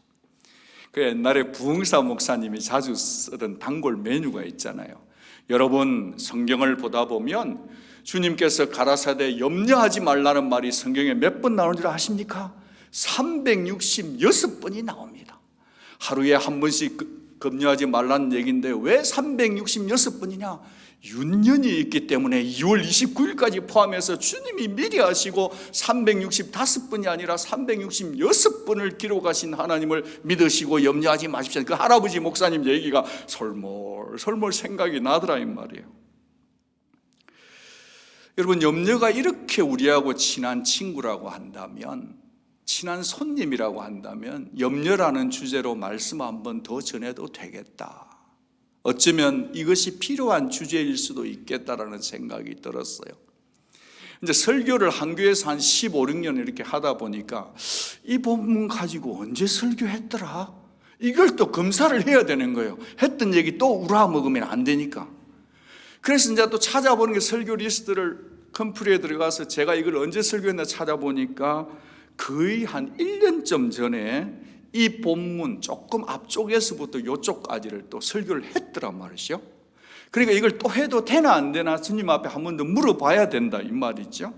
Speaker 1: 그 옛날에 부흥사 목사님이 자주 쓰던 단골 메뉴가 있잖아요. 여러분 성경을 보다 보면 주님께서 가라사대 염려하지 말라는 말이 성경에 몇 번 나오는 줄 아십니까? 366번이 나옵니다. 하루에 한 번씩 염려하지 말라는 얘기인데 왜 366번이냐? 윤년이 있기 때문에 2월 29일까지 포함해서 주님이 미리 하시고 365번이 아니라 366번을 기록하신 하나님을 믿으시고 염려하지 마십시오. 그 할아버지 목사님 얘기가 설멀 생각이 나더라 이 말이에요. 여러분, 염려가 이렇게 우리하고 친한 친구라고 한다면, 친한 손님이라고 한다면 염려라는 주제로 말씀 한번 더 전해도 되겠다. 어쩌면 이것이 필요한 주제일 수도 있겠다라는 생각이 들었어요. 이제 설교를 한 교회에서 한 15, 16년 이렇게 하다 보니까 이 본문 가지고 언제 설교했더라? 이걸 또 검사를 해야 되는 거예요. 했던 얘기 또 우라먹으면 안 되니까. 그래서 이제 또 찾아보는 게 설교 리스트를 컴퓨터에 들어가서 제가 이걸 언제 설교했나 찾아보니까 거의 한 1년쯤 전에 이 본문 조금 앞쪽에서부터 이쪽까지를 또 설교를 했더란 말이죠. 그러니까 이걸 또 해도 되나 안 되나 주님 앞에 한 번 더 물어봐야 된다 이 말이죠.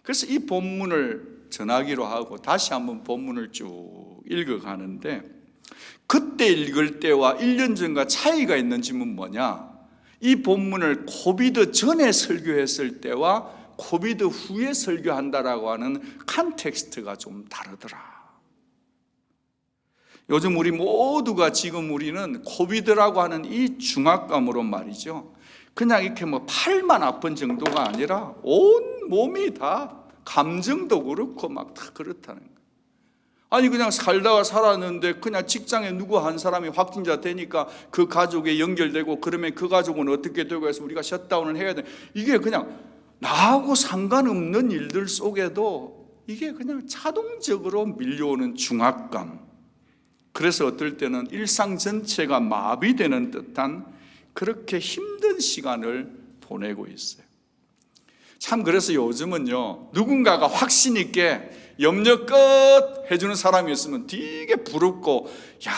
Speaker 1: 그래서 이 본문을 전하기로 하고 다시 한번 본문을 쭉 읽어가는데, 그때 읽을 때와 1년 전과 차이가 있는 점은 뭐냐? 이 본문을 코비드 전에 설교했을 때와 코비드 후에 설교한다라고 하는 컨텍스트가 좀 다르더라. 요즘 우리 모두가 지금 우리는 코비드라고 하는 이 중압감으로 말이죠, 그냥 이렇게 뭐 팔만 아픈 정도가 아니라 온 몸이 다 감정도 그렇고 막 다 그렇다는 거예요. 아니 그냥 살다가 살았는데 그냥 직장에 누구 한 사람이 확진자 되니까 그 가족에 연결되고 그러면 그 가족은 어떻게 되고 해서 우리가 셧다운을 해야 돼. 이게 그냥 나하고 상관없는 일들 속에도 이게 그냥 자동적으로 밀려오는 중압감. 그래서 어떨 때는 일상 전체가 마비되는 듯한 그렇게 힘든 시간을 보내고 있어요. 참 그래서 요즘은요, 누군가가 확신 있게 염려 끝 해주는 사람이 있으면 되게 부럽고, 야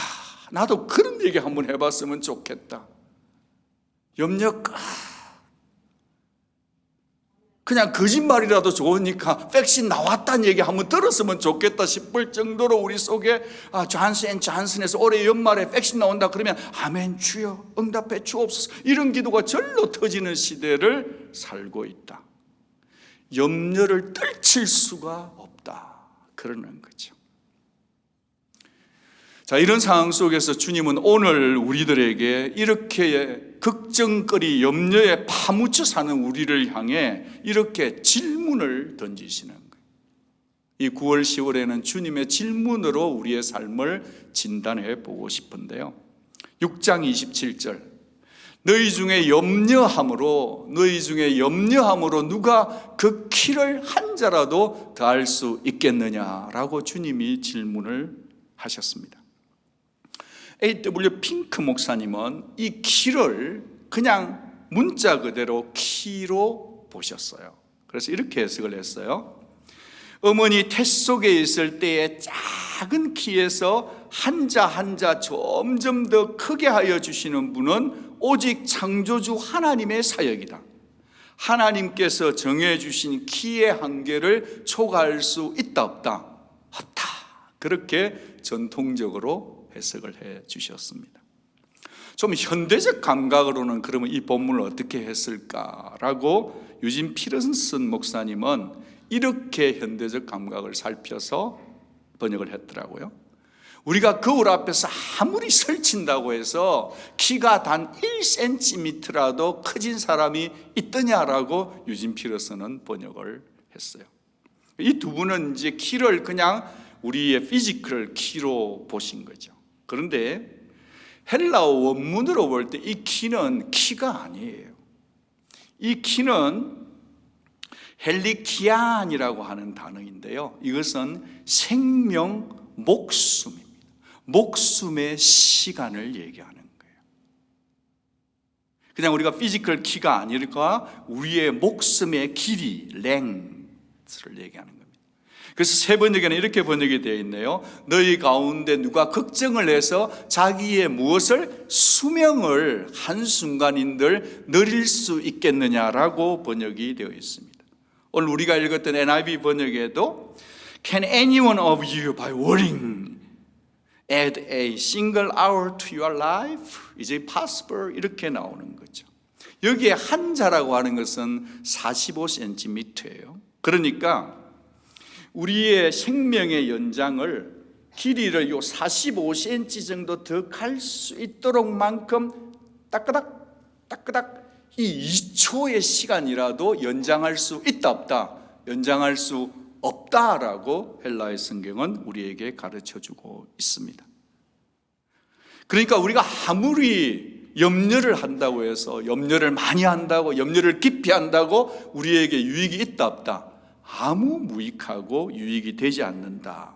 Speaker 1: 나도 그런 얘기 한번 해봤으면 좋겠다. 염려 끝. 그냥 거짓말이라도 좋으니까 백신 나왔다는 얘기 한번 들었으면 좋겠다 싶을 정도로 우리 속에 존슨에서 올해 연말에 백신 나온다 그러면 아멘 주여 응답해 주옵소서, 이런 기도가 절로 터지는 시대를 살고 있다. 염려를 떨칠 수가 없다, 그러는 거죠. 자, 이런 상황 속에서 주님은 오늘 우리들에게 이렇게 걱정거리, 염려에 파묻혀 사는 우리를 향해 이렇게 질문을 던지시는 거예요. 이 9월, 10월에는 주님의 질문으로 우리의 삶을 진단해 보고 싶은데요. 6장 27절, 너희 중에 염려함으로 누가 그 키를 한 자라도 더할 수 있겠느냐라고 주님이 질문을 하셨습니다. A.W. 핑크 목사님은 이 키를 그냥 문자 그대로 키로 보셨어요. 그래서 이렇게 해석을 했어요. 어머니 태 속에 있을 때의 작은 키에서 한자 한자 점점 더 크게 하여 주시는 분은 오직 창조주 하나님의 사역이다. 하나님께서 정해주신 키의 한계를 초과할 수 있다 없다? 없다. 그렇게 전통적으로 해석을 해 주셨습니다. 좀 현대적 감각으로는 그러면 이 본문을 어떻게 했을까라고 유진 피터슨 목사님은 이렇게 현대적 감각을 살펴서 번역을 했더라고요. 우리가 거울 앞에서 아무리 설친다고 해서 키가 단 1cm라도 커진 사람이 있더냐라고 유진 피터슨은 번역을 했어요. 이 두 분은 이제 키를 그냥 우리의 피지컬 키로 보신 거죠. 그런데 헬라어 원문으로 볼 때 이 키는 키가 아니에요. 이 키는 헬리키안이라고 하는 단어인데요, 이것은 생명, 목숨입니다. 목숨의 시간을 얘기하는 거예요. 그냥 우리가 피지컬 키가 아닐까, 우리의 목숨의 길이, 랭스를 얘기하는 겁니다. 그래서 세 번역에는 이렇게 번역이 되어 있네요. 너희 가운데 누가 걱정을 해서 자기의 무엇을, 수명을 한순간인들 늘릴 수 있겠느냐라고 번역이 되어 있습니다. 오늘 우리가 읽었던 NIV 번역에도 Can anyone of you by worrying add a single hour to your life? Is it possible? 이렇게 나오는 거죠. 여기에 한자라고 하는 것은 45cm예요. 그러니까 우리의 생명의 연장을, 길이를 요 45cm 정도 더 갈 수 있도록 만큼 따끄닥 이 2초의 시간이라도 연장할 수 있다 없다? 연장할 수 없다라고 헬라의 성경은 우리에게 가르쳐주고 있습니다. 그러니까 우리가 아무리 염려를 한다고 해서, 염려를 많이 한다고, 염려를 깊이 한다고 우리에게 유익이 있다 없다? 아무 무익하고 유익이 되지 않는다,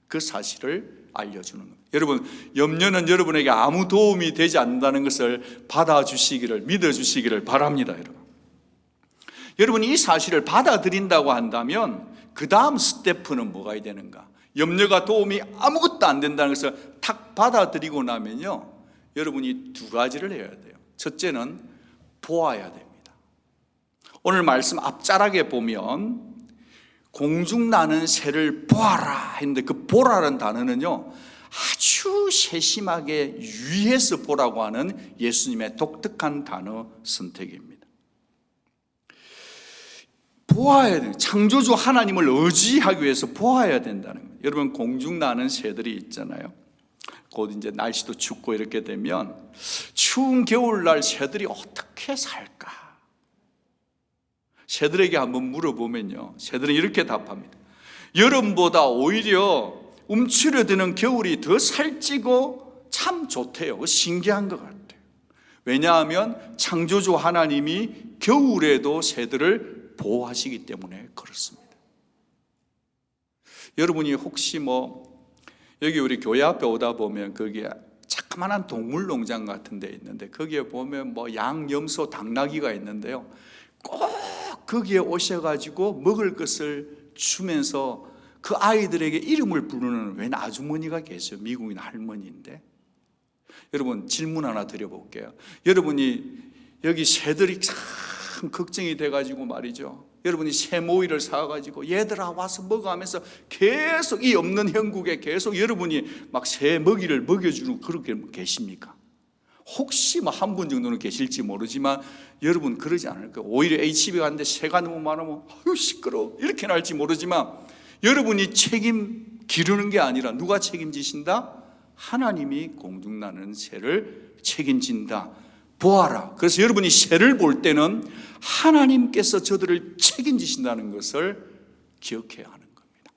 Speaker 1: 그 사실을 알려주는 겁니다. 여러분, 염려는 여러분에게 아무 도움이 되지 않는다는 것을 받아주시기를, 믿어주시기를 바랍니다. 여러분이 이 사실을 받아들인다고 한다면 그 다음 스태프는 뭐가 되는가? 염려가 도움이 아무것도 안 된다는 것을 탁 받아들이고 나면요, 여러분이 두 가지를 해야 돼요. 첫째는 보아야 됩니다. 오늘 말씀 앞자락에 보면 공중나는 새를 보아라 했는데, 그 보라는 단어는요, 아주 세심하게 유의해서 보라고 하는 예수님의 독특한 단어 선택입니다. 보아야 돼요. 창조주 하나님을 의지하기 위해서 보아야 된다는 거예요. 여러분, 공중나는 새들이 있잖아요. 곧 이제 날씨도 춥고 이렇게 되면 추운 겨울날 새들이 어떻게 살까? 새들에게 한번 물어보면요, 새들은 이렇게 답합니다. 여름보다 오히려 움츠려드는 겨울이 더 살찌고 참 좋대요. 신기한 것 같아요. 왜냐하면 창조주 하나님이 겨울에도 새들을 보호하시기 때문에 그렇습니다. 여러분이 혹시 여기 우리 교회 앞에 오다 보면 거기에 자그마한 동물농장 같은 데 있는데, 거기에 보면 양, 염소, 당나귀가 있는데요, 꼭 거기에 오셔가지고 먹을 것을 주면서 그 아이들에게 이름을 부르는 웬 아주머니가 계세요. 미국인 할머니인데, 여러분 질문 하나 드려볼게요. 여러분이 여기 새들이 참 걱정이 돼가지고 말이죠, 여러분이 새 모이를 사가지고 얘들아 와서 먹어 하면서 계속 이 없는 형국에 계속 여러분이 막 새 먹이를 먹여주는 그렇게 계십니까? 혹시 한 분 정도는 계실지 모르지만 여러분 그러지 않을까요? 오히려 H집에 갔는데 새가 너무 많으면 아유 시끄러워 이렇게 날지 모르지만, 여러분이 책임 기르는 게 아니라 누가 책임지신다? 하나님이 공중나는 새를 책임진다. 보아라. 그래서 여러분이 새를 볼 때는 하나님께서 저들을 책임지신다는 것을 기억해야 하는 겁니다.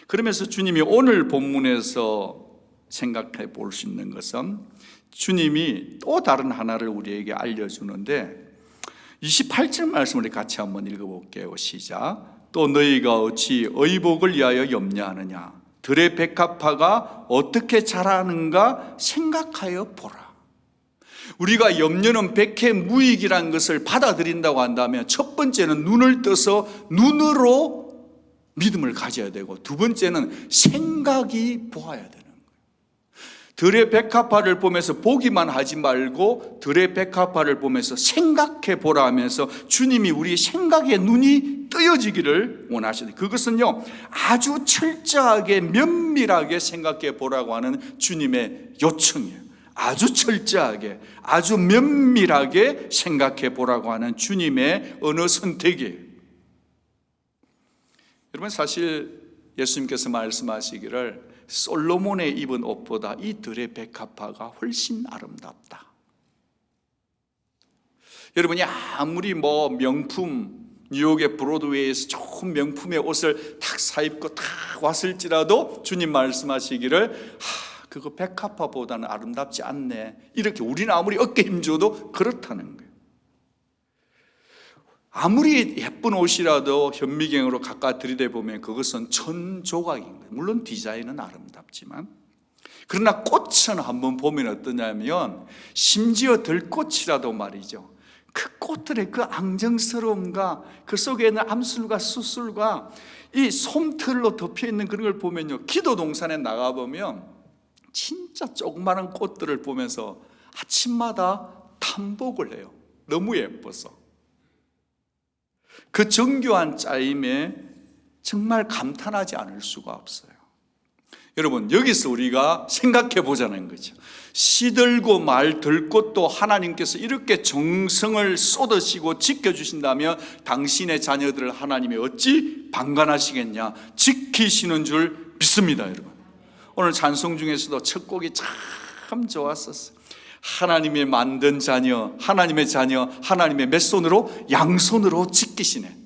Speaker 1: 그러면서 주님이 오늘 본문에서 생각해 볼 수 있는 것은, 주님이 또 다른 하나를 우리에게 알려주는데, 28절 말씀을 같이 한번 읽어볼게요. 시작. 또 너희가 어찌 의복을 위하여 염려하느냐? 들의 백합화가 어떻게 자라는가 생각하여 보라. 우리가 염려는 백해무익이라는 것을 받아들인다고 한다면, 첫 번째는 눈을 떠서 눈으로 믿음을 가져야 되고, 두 번째는 생각이 보아야 되는 거예요. 들의 백합화를 보면서 보기만 하지 말고 들의 백합화를 보면서 생각해 보라 하면서 주님이 우리 생각의 눈이 뜨여지기를 원하시는, 그것은요 아주 철저하게 면밀하게 생각해 보라고 하는 주님의 요청이에요. 아주 철저하게, 아주 면밀하게 생각해 보라고 하는 주님의 어느 선택이에요. 여러분, 사실 예수님께서 말씀하시기를 솔로몬의 입은 옷보다 이 들의 백합화가 훨씬 아름답다. 여러분이 아무리 명품, 뉴욕의 브로드웨이에서 좋은 명품의 옷을 탁 사입고 탁 왔을지라도 주님 말씀하시기를 그거 백합화보다는 아름답지 않네, 이렇게 우리는 아무리 어깨 힘줘도 그렇다는 거예요. 아무리 예쁜 옷이라도 현미경으로 가까이 들이대보면 그것은 천조각인 거예요. 물론 디자인은 아름답지만. 그러나 꽃은 한번 보면 어떠냐면, 심지어 들꽃이라도 말이죠, 그 꽃들의 그 앙정스러움과 그 속에는 암술과 수술과 이 솜털로 덮여있는 그런 걸 보면요, 기도 동산에 나가보면 진짜 조그마한 꽃들을 보면서 아침마다 탐복을 해요. 너무 예뻐서. 그 정교한 짜임에 정말 감탄하지 않을 수가 없어요. 여러분, 여기서 우리가 생각해 보자는 거죠. 시들고 말들 것도 하나님께서 이렇게 정성을 쏟으시고 지켜주신다면 당신의 자녀들을 하나님이 어찌 방관하시겠냐, 지키시는 줄 믿습니다. 여러분, 오늘 찬송 중에서도 첫 곡이 참 좋았었어요. 하나님의 만든 자녀, 하나님의 자녀, 하나님의 몇 손으로? 양손으로 지키시네.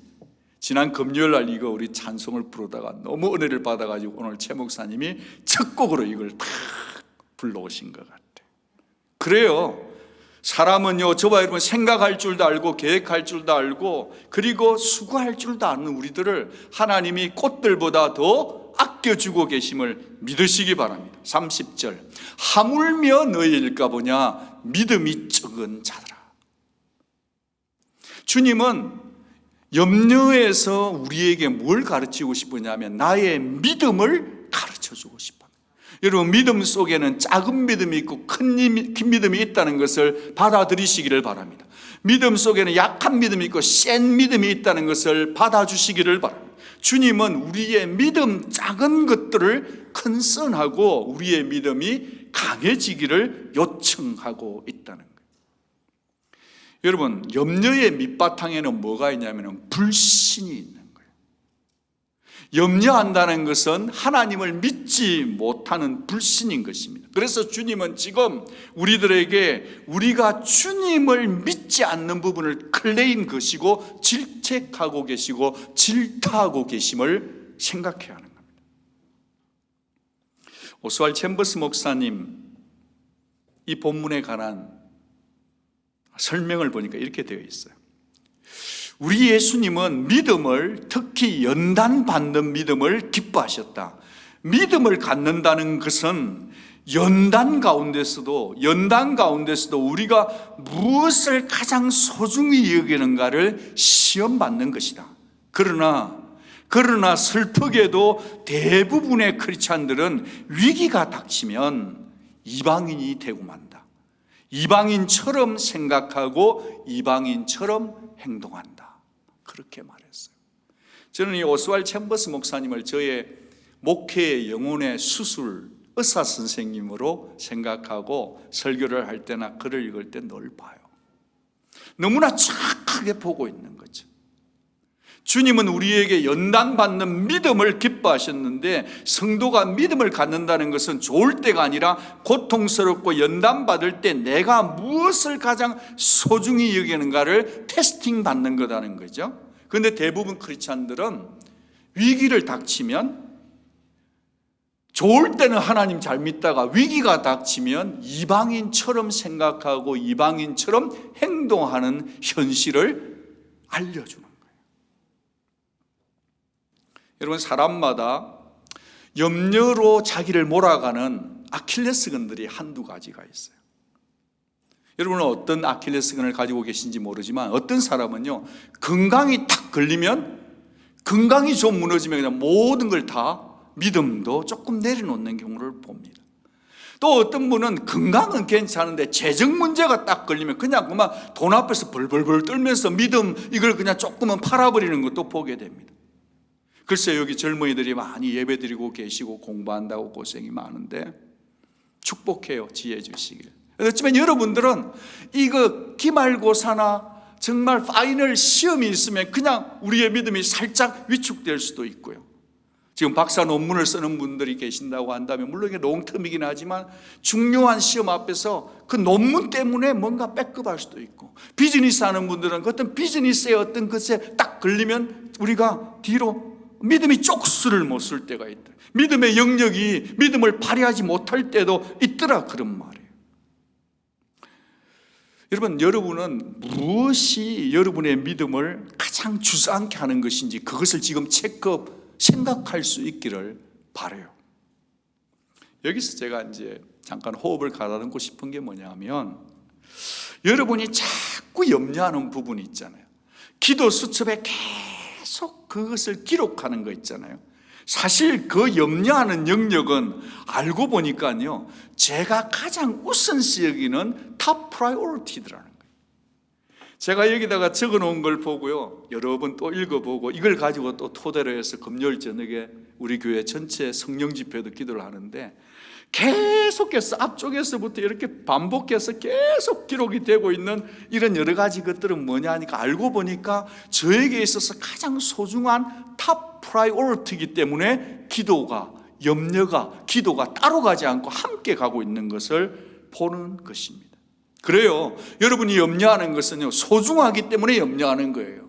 Speaker 1: 지난 금요일 날 이거 우리 찬송을 부르다가 너무 은혜를 받아가지고 오늘 최 목사님이 첫 곡으로 이걸 딱 불러오신 것 같아요. 그래요. 사람은요, 저와 여러분 생각할 줄도 알고 계획할 줄도 알고 그리고 수고할 줄도 아는 우리들을 하나님이 꽃들보다 더 아껴주고 계심을 믿으시기 바랍니다. 30절, 하물며 너희일까 보냐 믿음이 적은 자들아. 주님은 염려에서 우리에게 뭘 가르치고 싶으냐면 나의 믿음을 가르쳐주고 싶어요. 여러분, 믿음 속에는 작은 믿음이 있고 큰 믿음이 있다는 것을 받아들이시기를 바랍니다. 믿음 속에는 약한 믿음이 있고 센 믿음이 있다는 것을 받아주시기를 바랍니다. 주님은 우리의 믿음 작은 것들을 컨선하고 우리의 믿음이 강해지기를 요청하고 있다는 거예요. 여러분, 염려의 밑바탕에는 뭐가 있냐면 불신이 있는 거예요. 염려한다는 것은 하나님을 믿지 못하는 불신인 것입니다. 그래서 주님은 지금 우리들에게 우리가 주님을 믿지 않는 부분을 클레임 것이고 질책하고 계시고 질타하고 계심을 생각해야 하는 겁니다. 오스왈 챔버스 목사님 이 본문에 관한 설명을 보니까 이렇게 되어 있어요. 우리 예수님은 믿음을, 특히 연단받는 믿음을 기뻐하셨다. 믿음을 갖는다는 것은 연단 가운데서도 우리가 무엇을 가장 소중히 여기는가를 시험받는 것이다. 그러나 슬프게도 대부분의 크리스찬들은 위기가 닥치면 이방인이 되고 만다. 이방인처럼 생각하고 이방인처럼 행동한다. 그렇게 말했어요. 저는 이 오스왈 챔버스 목사님을 저의 목회의 영혼의 수술 의사 선생님으로 생각하고 설교를 할 때나 글을 읽을 때 늘 봐요. 너무나 착하게 보고 있는 거죠. 주님은 우리에게 연단받는 믿음을 기뻐하셨는데 성도가 믿음을 갖는다는 것은 좋을 때가 아니라 고통스럽고 연단받을 때 내가 무엇을 가장 소중히 여기는가를 테스팅 받는 거라는 거죠. 그런데 대부분 크리스찬들은 위기를 닥치면 좋을 때는 하나님 잘 믿다가 위기가 닥치면 이방인처럼 생각하고 이방인처럼 행동하는 현실을 알려주는 거예요. 여러분, 사람마다 염려로 자기를 몰아가는 아킬레스건들이 한두 가지가 있어요. 여러분은 어떤 아킬레스건을 가지고 계신지 모르지만 어떤 사람은요, 건강이 탁 걸리면, 건강이 좀 무너지면 그냥 모든 걸 다, 믿음도 조금 내려놓는 경우를 봅니다. 또 어떤 분은 건강은 괜찮은데 재정 문제가 딱 걸리면 그냥 돈 앞에서 벌벌벌 떨면서 믿음 이걸 그냥 조금은 팔아버리는 것도 보게 됩니다. 글쎄, 여기 젊은이들이 많이 예배드리고 계시고 공부한다고 고생이 많은데 축복해요. 지혜 주시길. 어쩌면 여러분들은 이거 기말고사나 정말 파이널 시험이 있으면 그냥 우리의 믿음이 살짝 위축될 수도 있고요. 지금 박사 논문을 쓰는 분들이 계신다고 한다면 물론 이게 롱텀이긴 하지만 중요한 시험 앞에서 그 논문 때문에 뭔가 백업할 수도 있고, 비즈니스 하는 분들은 그 어떤 비즈니스의 어떤 것에 딱 걸리면 우리가 뒤로 믿음이 쪽수를 못 쓸 때가 있다. 믿음의 영역이 믿음을 발휘하지 못할 때도 있더라, 그런 말이에요. 여러분, 여러분은 무엇이 여러분의 믿음을 가장 주저앉게 하는 것인지 그것을 지금 생각할 수 있기를 바라요. 여기서 제가 이제 잠깐 호흡을 가다듬고 싶은 게 뭐냐면, 여러분이 자꾸 염려하는 부분이 있잖아요. 기도 수첩에 계속 그것을 기록하는 거 있잖아요. 사실 그 염려하는 영역은 알고 보니까요, 제가 가장 우선시 여기는 탑 프라이오리티더라는 거예요. 제가 여기다가 적어 놓은 걸 보고요, 여러 번 또 읽어보고 이걸 가지고 또 토대로 해서 금요일 저녁에 우리 교회 전체 성령 집회도 기도를 하는데, 계속해서 앞쪽에서부터 이렇게 반복해서 계속 기록이 되고 있는 이런 여러 가지 것들은 뭐냐 하니까, 알고 보니까 저에게 있어서 가장 소중한 탑 프라이오리티이기 때문에 기도가, 염려가, 기도가 따로 가지 않고 함께 가고 있는 것을 보는 것입니다. 그래요, 여러분이 염려하는 것은요, 소중하기 때문에 염려하는 거예요.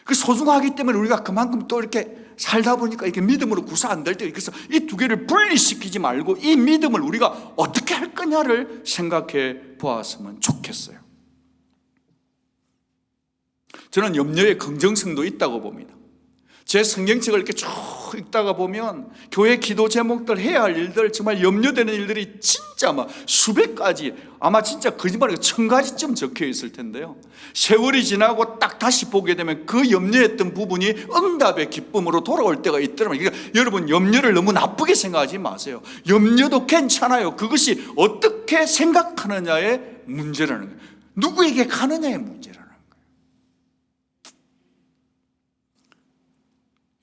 Speaker 1: 그 소중하기 때문에 우리가 그만큼 또 이렇게 살다 보니까 이렇게 믿음으로 구사 안 될 때, 그래서 이 두 개를 분리시키지 말고 이 믿음을 우리가 어떻게 할 거냐를 생각해 보았으면 좋겠어요. 저는 염려의 긍정성도 있다고 봅니다. 제 성경책을 이렇게 쭉 읽다가 보면 교회 기도 제목들, 해야 할 일들, 정말 염려되는 일들이 진짜 막 수백 가지, 아마 진짜 거짓말이 1000가지쯤 적혀 있을 텐데요. 세월이 지나고 딱 다시 보게 되면 그 염려했던 부분이 응답의 기쁨으로 돌아올 때가 있더라고요. 그러니까 여러분, 염려를 너무 나쁘게 생각하지 마세요. 염려도 괜찮아요. 그것이 어떻게 생각하느냐의 문제라는 거예요. 누구에게 가느냐의 문제라는 거예요.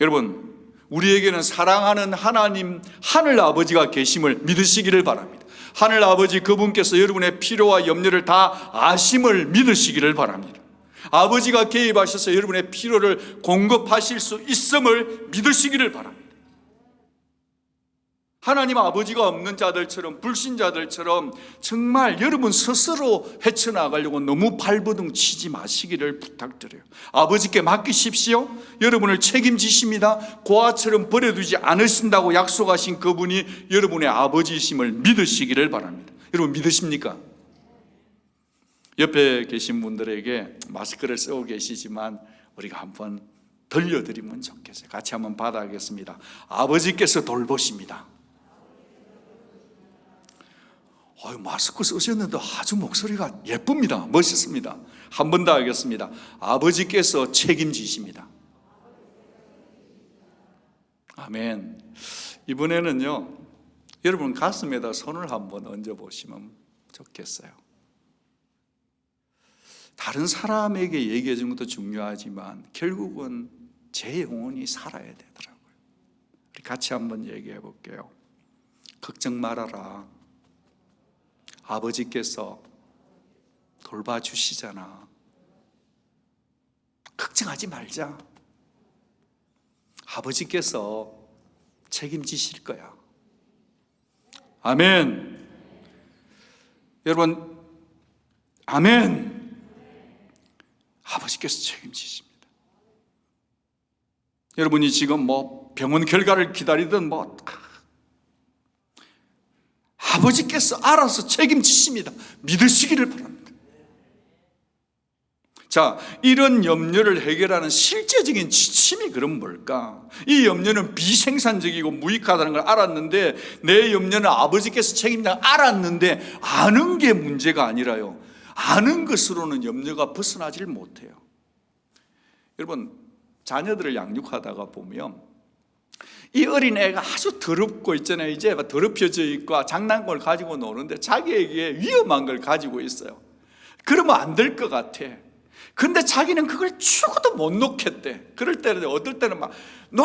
Speaker 1: 여러분, 우리에게는 사랑하는 하나님, 하늘 아버지가 계심을 믿으시기를 바랍니다. 하늘 아버지, 그분께서 여러분의 필요와 염려를 다 아심을 믿으시기를 바랍니다. 아버지가 개입하셔서 여러분의 필요를 공급하실 수 있음을 믿으시기를 바랍니다. 하나님 아버지가 없는 자들처럼, 불신자들처럼 정말 여러분 스스로 헤쳐나가려고 너무 발버둥 치지 마시기를 부탁드려요. 아버지께 맡기십시오. 여러분을 책임지십니다. 고아처럼 버려두지 않으신다고 약속하신 그분이 여러분의 아버지이심을 믿으시기를 바랍니다. 여러분, 믿으십니까? 옆에 계신 분들에게 마스크를 쓰고 계시지만 우리가 한번 들려드리면 좋겠어요. 같이 한번 받아가겠습니다. 아버지께서 돌보십니다. 마스크 쓰셨는데 아주 목소리가 예쁩니다. 멋있습니다. 한 번 더 하겠습니다. 아버지께서 책임지십니다. 아멘. 이번에는요, 여러분 가슴에다 손을 한번 얹어보시면 좋겠어요. 다른 사람에게 얘기해 주는 것도 중요하지만 결국은 제 영혼이 살아야 되더라고요. 우리 같이 한번 얘기해 볼게요. 걱정 말아라. 아버지께서 돌봐주시잖아. 걱정하지 말자. 아버지께서 책임지실 거야. 아멘. 여러분, 아멘. 아버지께서 책임지십니다. 여러분이 지금 병원 결과를 기다리든 아버지께서 알아서 책임지십니다. 믿으시기를 바랍니다. 자, 이런 염려를 해결하는 실제적인 지침이 그럼 뭘까? 이 염려는 비생산적이고 무익하다는 걸 알았는데, 내 염려는 아버지께서 책임진다고 알았는데 아는 게 문제가 아니라요, 아는 것으로는 염려가 벗어나질 못해요. 여러분, 자녀들을 양육하다가 보면 이 어린애가 아주 더럽고 있잖아요. 이제 더럽혀져 있고 장난감을 가지고 노는데 자기에게 위험한 걸 가지고 있어요. 그러면 안 될 것 같아. 근데 자기는 그걸 죽어도 못 놓겠대. 그럴 때는, 어떨 때는 너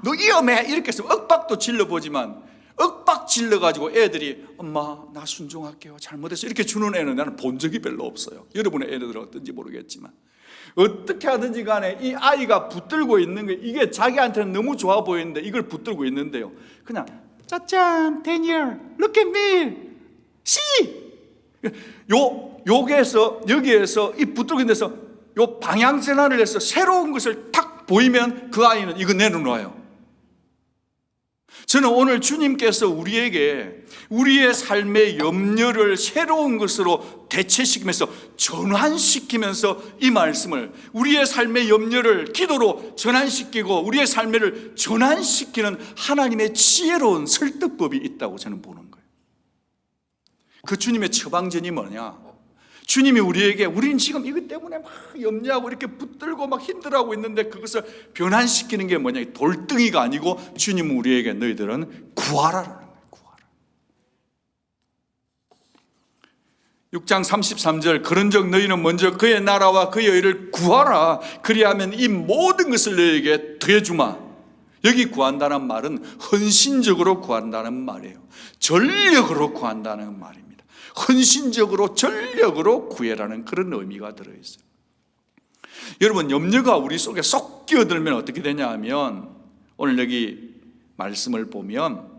Speaker 1: 위험해 이렇게 해서 윽박도 질러보지만 윽박 질러가지고 애들이 엄마 나 순종할게요 잘못했어 이렇게 주는 애는 나는 본 적이 별로 없어요. 여러분의 애들은 어떤지 모르겠지만 어떻게 하든지 간에 이 아이가 붙들고 있는 게 이게 자기한테는 너무 좋아 보이는데 이걸 붙들고 있는데요, 그냥 짜잔 데니얼 look at me see 여기에서 이 붙들고 있는 데서 요 방향 전환을 해서 새로운 것을 탁 보이면 그 아이는 이거 내놓아요. 저는 오늘 주님께서 우리에게 우리의 삶의 염려를 새로운 것으로 대체시키면서 전환시키면서 이 말씀을 우리의 삶의 염려를 기도로 전환시키고 우리의 삶을 전환시키는 하나님의 지혜로운 설득법이 있다고 저는 보는 거예요. 그 주님의 처방전이 뭐냐? 주님이 우리에게 우리는 지금 이것 때문에 막 염려하고 이렇게 붙들고 막 힘들어하고 있는데 그것을 변환시키는 게 뭐냐? 돌덩이가 아니고 주님은 우리에게 너희들은 구하라라는 거예요. 구하라. 6장 33절 그런즉 너희는 먼저 그의 나라와 그의 의를 구하라. 그리하면 이 모든 것을 너희에게 더해주마. 여기 구한다는 말은 헌신적으로 구한다는 말이에요. 전력으로 구한다는 말입니다. 헌신적으로 전력으로 구해라는 그런 의미가 들어있어요. 여러분 염려가 우리 속에 쏙 끼어들면 어떻게 되냐 하면 오늘 여기 말씀을 보면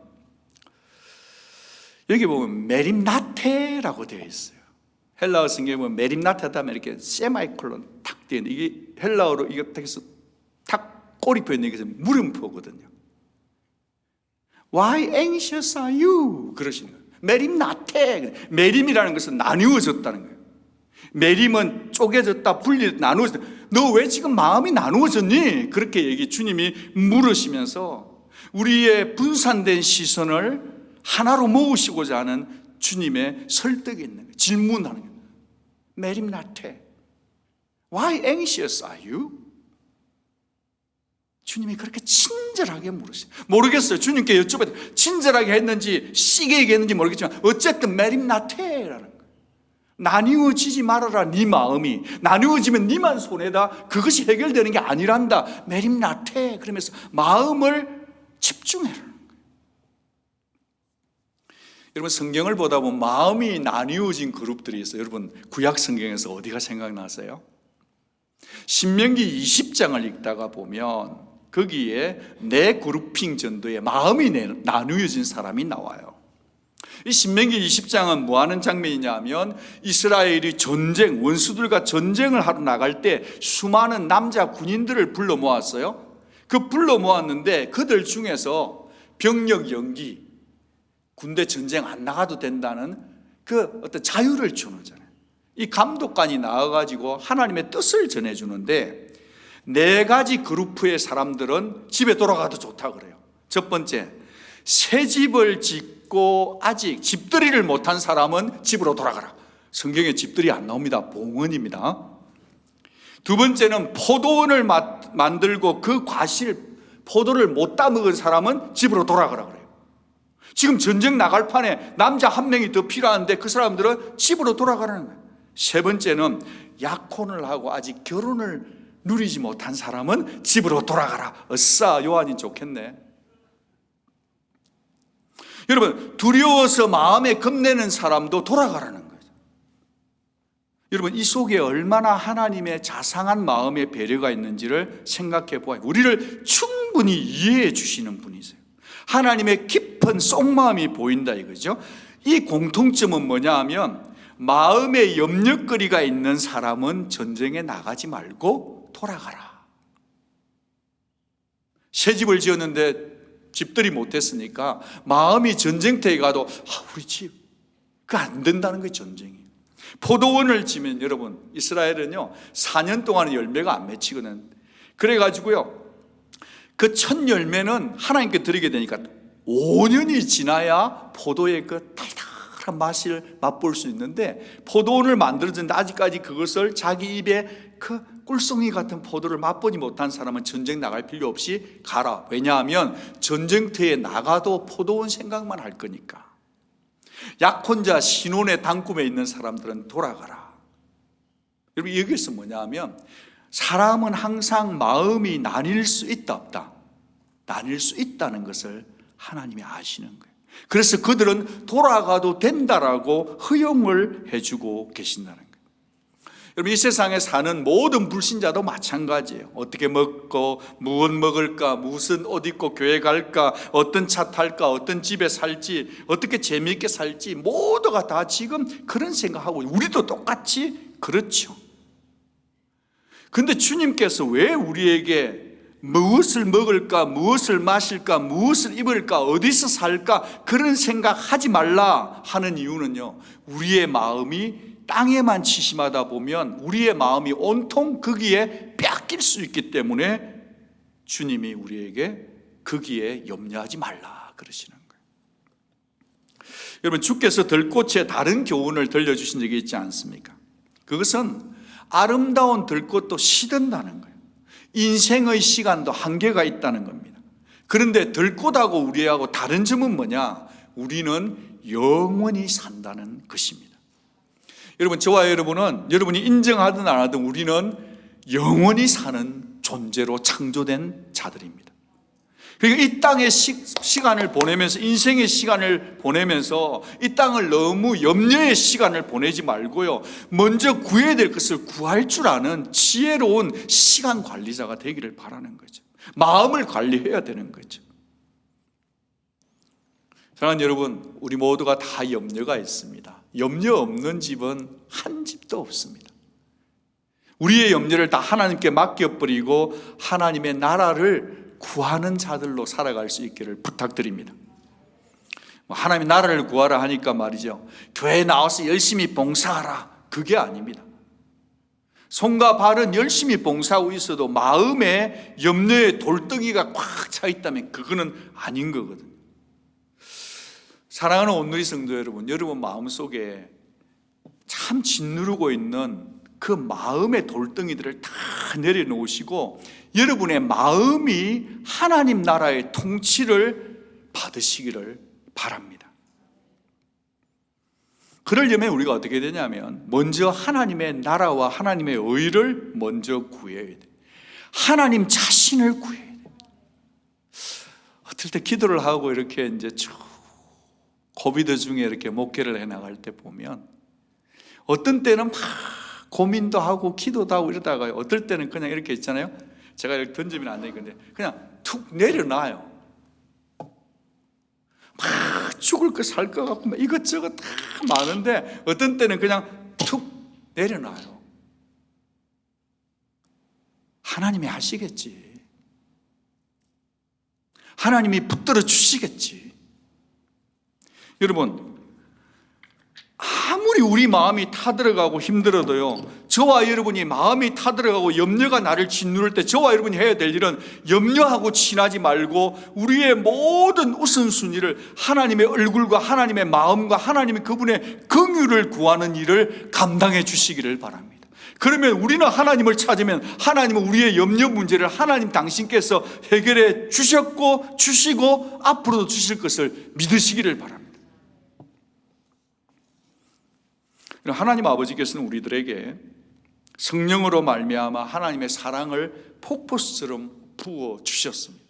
Speaker 1: 여기 보면 메림나테라고 되어 있어요. 헬라어 성경에 보면 메림나테다 하면 이렇게 세마이콜론 탁 되어 있는 이게 헬라어로 이게 탁 꼬리표 있는 게 물음표거든요. Why anxious are you? 그러시는 거예요. 메림나테. 메림이라는 것은 나누어졌다는 거예요. 메림은 쪼개졌다, 분리됐다, 나누어졌다. 너 왜 지금 마음이 나누어졌니? 그렇게 주님이 물으시면서 우리의 분산된 시선을 하나로 모으시고자 하는 주님의 설득이 있는 거예요. 질문하는 거예요. 메림나테. Why anxious are you? 주님이 그렇게 친절하게 물으세요. 모르겠어요. 주님께 여쭤봐도 친절하게 했는지 시게 얘기했는지 모르겠지만 어쨌든 메림나테라는 거예요. 나뉘어지지 말아라. 네 마음이 나뉘어지면 네만 손해다. 그것이 해결되는 게 아니란다. 메림나테. 그러면서 마음을 집중해라. 여러분 성경을 보다 보면 마음이 나뉘어진 그룹들이 있어요. 여러분 구약 성경에서 어디가 생각나세요? 신명기 20장을 읽다가 보면 거기에 네 그룹핑 정도의 마음이 나누어진 사람이 나와요. 이 신명기 20장은 뭐 하는 장면이냐 하면 이스라엘이 원수들과 전쟁을 하러 나갈 때 수많은 남자 군인들을 불러 모았어요. 그 불러 모았는데 그들 중에서 병력 연기, 군대 전쟁 안 나가도 된다는 그 어떤 자유를 주는 거잖아요. 이 감독관이 나와가지고 하나님의 뜻을 전해주는데 네 가지 그룹의 사람들은 집에 돌아가도 좋다 그래요. 첫 번째, 새 집을 짓고 아직 집들이를 못한 사람은 집으로 돌아가라. 성경에 집들이 안 나옵니다. 봉헌입니다. 두 번째는 포도원을 만들고 그 포도를 못 따먹은 사람은 집으로 돌아가라 그래요. 지금 전쟁 나갈 판에 남자 한 명이 더 필요한데 그 사람들은 집으로 돌아가라는 거예요. 세 번째는 약혼을 하고 아직 결혼을 누리지 못한 사람은 집으로 돌아가라. 으쌰 요한이 좋겠네. 여러분 두려워서 마음에 겁내는 사람도 돌아가라는 거죠. 여러분 이 속에 얼마나 하나님의 자상한 마음의 배려가 있는지를 생각해 보아요. 우리를 충분히 이해해 주시는 분이세요. 하나님의 깊은 속마음이 보인다 이거죠. 이 공통점은 뭐냐 하면 마음에 염려거리가 있는 사람은 전쟁에 나가지 말고 돌아가라. 새 집을 지었는데 집들이 못했으니까 마음이 전쟁터에 가도 우리 집 그거 안 된다는 거예요. 전쟁이. 포도원을 지면 여러분 이스라엘은요 4년 동안 열매가 안 맺히거든. 그래가지고요 그 첫 열매는 하나님께 드리게 되니까 5년이 지나야 포도의 그 달달한 맛을 맛볼 수 있는데 포도원을 만들어졌는데 아직까지 그것을 자기 입에 그 꿀송이 같은 포도를 맛보지 못한 사람은 전쟁 나갈 필요 없이 가라. 왜냐하면 전쟁터에 나가도 포도원 생각만 할 거니까. 약혼자 신혼의 단꿈에 있는 사람들은 돌아가라. 여러분 여기서 뭐냐 하면 사람은 항상 마음이 나뉠 수 있다 없다. 나뉠 수 있다는 것을 하나님이 아시는 거예요. 그래서 그들은 돌아가도 된다라고 허용을 해주고 계신다는 거예요. 여러분, 이 세상에 사는 모든 불신자도 마찬가지예요. 어떻게 먹고 무엇 먹을까, 무슨 옷 입고 교회 갈까, 어떤 차 탈까, 어떤 집에 살지, 어떻게 재미있게 살지, 모두가 다 지금 그런 생각하고 우리도 똑같이 그렇죠. 근데 주님께서 왜 우리에게 무엇을 먹을까, 무엇을 마실까, 무엇을 입을까, 어디서 살까 그런 생각하지 말라 하는 이유는요, 우리의 마음이 땅에만 치심하다 보면 우리의 마음이 온통 거기에 뺏길 수 있기 때문에 주님이 우리에게 거기에 염려하지 말라 그러시는 거예요. 여러분, 주께서 들꽃에 다른 교훈을 들려주신 적이 있지 않습니까? 그것은 아름다운 들꽃도 시든다는 거예요. 인생의 시간도 한계가 있다는 겁니다. 그런데 들꽃하고 우리하고 다른 점은 뭐냐? 우리는 영원히 산다는 것입니다. 여러분, 저와 여러분은 여러분이 인정하든 안 하든 우리는 영원히 사는 존재로 창조된 자들입니다. 그러니까 이 땅의 시간을 보내면서, 인생의 시간을 보내면서 이 땅을 너무 염려의 시간을 보내지 말고요, 먼저 구해야 될 것을 구할 줄 아는 지혜로운 시간 관리자가 되기를 바라는 거죠. 마음을 관리해야 되는 거죠. 사랑하는 여러분, 우리 모두가 다 염려가 있습니다. 염려 없는 집은 한 집도 없습니다. 우리의 염려를 다 하나님께 맡겨버리고 하나님의 나라를 구하는 자들로 살아갈 수 있기를 부탁드립니다. 하나님의 나라를 구하라 하니까 말이죠, 교회에 나와서 열심히 봉사하라, 그게 아닙니다. 손과 발은 열심히 봉사하고 있어도 마음에 염려의 돌덩이가 꽉 차 있다면 그거는 아닌 거거든요. 사랑하는 온누리 성도 여러분, 여러분 마음속에 참 짓누르고 있는 그 마음의 돌덩이들을 다 내려놓으시고 여러분의 마음이 하나님 나라의 통치를 받으시기를 바랍니다. 그러려면 우리가 어떻게 되냐면 먼저 하나님의 나라와 하나님의 의를 먼저 구해야 돼요. 하나님 자신을 구해야 돼요. 어떨 때 기도를 하고 이렇게 이제 쭉 고비도 중에 이렇게 목회를 해나갈 때 보면 어떤 때는 막 고민도 하고 기도도 하고 이러다가요, 어떨 때는 그냥 이렇게 있잖아요, 제가 이렇게 던지면 안 되는데 그냥 툭 내려놔요. 막 죽을 거 살 거 같고 막 이것저것 다 많은데 어떤 때는 그냥 툭 내려놔요. 하나님이 하시겠지, 하나님이 붙들어 주시겠지. 여러분, 아무리 우리 마음이 타들어가고 힘들어도요, 저와 여러분이 마음이 타들어가고 염려가 나를 짓누를 때 저와 여러분이 해야 될 일은 염려하고 친하지 말고 우리의 모든 우선순위를 하나님의 얼굴과 하나님의 마음과 하나님의 그분의 긍휼을 구하는 일을 감당해 주시기를 바랍니다. 그러면 우리는 하나님을 찾으면 하나님은 우리의 염려 문제를 하나님 당신께서 해결해 주셨고 주시고 앞으로도 주실 것을 믿으시기를 바랍니다. 하나님 아버지께서는 우리들에게 성령으로 말미암아 하나님의 사랑을 폭포수처럼 부어 주셨습니다.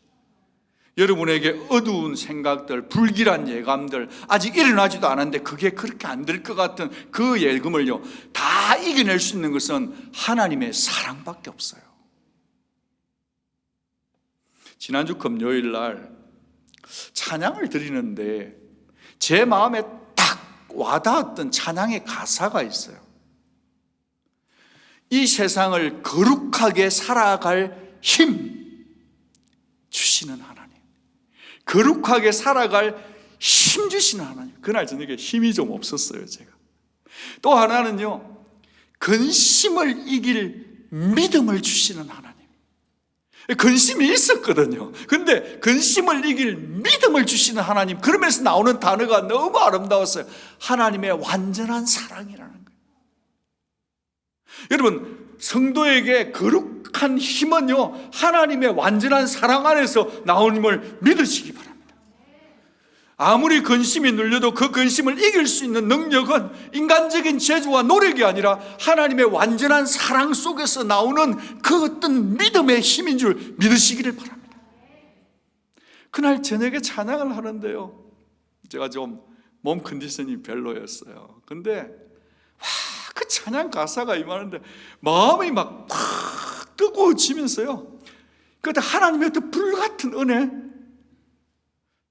Speaker 1: 여러분에게 어두운 생각들, 불길한 예감들, 아직 일어나지도 않았는데 그게 그렇게 안 될 것 같은 그 예감을요, 다 이겨낼 수 있는 것은 하나님의 사랑밖에 없어요. 지난주 금요일 날 찬양을 드리는데 제 마음에 와닿았던 찬양의 가사가 있어요. 이 세상을 거룩하게 살아갈 힘 주시는 하나님, 거룩하게 살아갈 힘 주시는 하나님. 그날 저녁에 힘이 좀 없었어요, 제가. 또 하나는요, 근심을 이길 믿음을 주시는 하나님. 근심이 있었거든요. 근데 근심을 이길 믿음을 주시는 하나님, 그러면서 나오는 단어가 너무 아름다웠어요. 하나님의 완전한 사랑이라는 거예요. 여러분, 성도에게 거룩한 힘은요, 하나님의 완전한 사랑 안에서 나옴을 믿으시기 바랍니다. 아무리 근심이 눌려도 그 근심을 이길 수 있는 능력은 인간적인 재주와 노력이 아니라 하나님의 완전한 사랑 속에서 나오는 그 어떤 믿음의 힘인 줄 믿으시기를 바랍니다. 그날 저녁에 찬양을 하는데요, 제가 좀 몸 컨디션이 별로였어요. 근데 그 찬양 가사가 임하는데 마음이 막 팍 뜨거워지면서요, 그때 하나님의 어떤 불같은 은혜,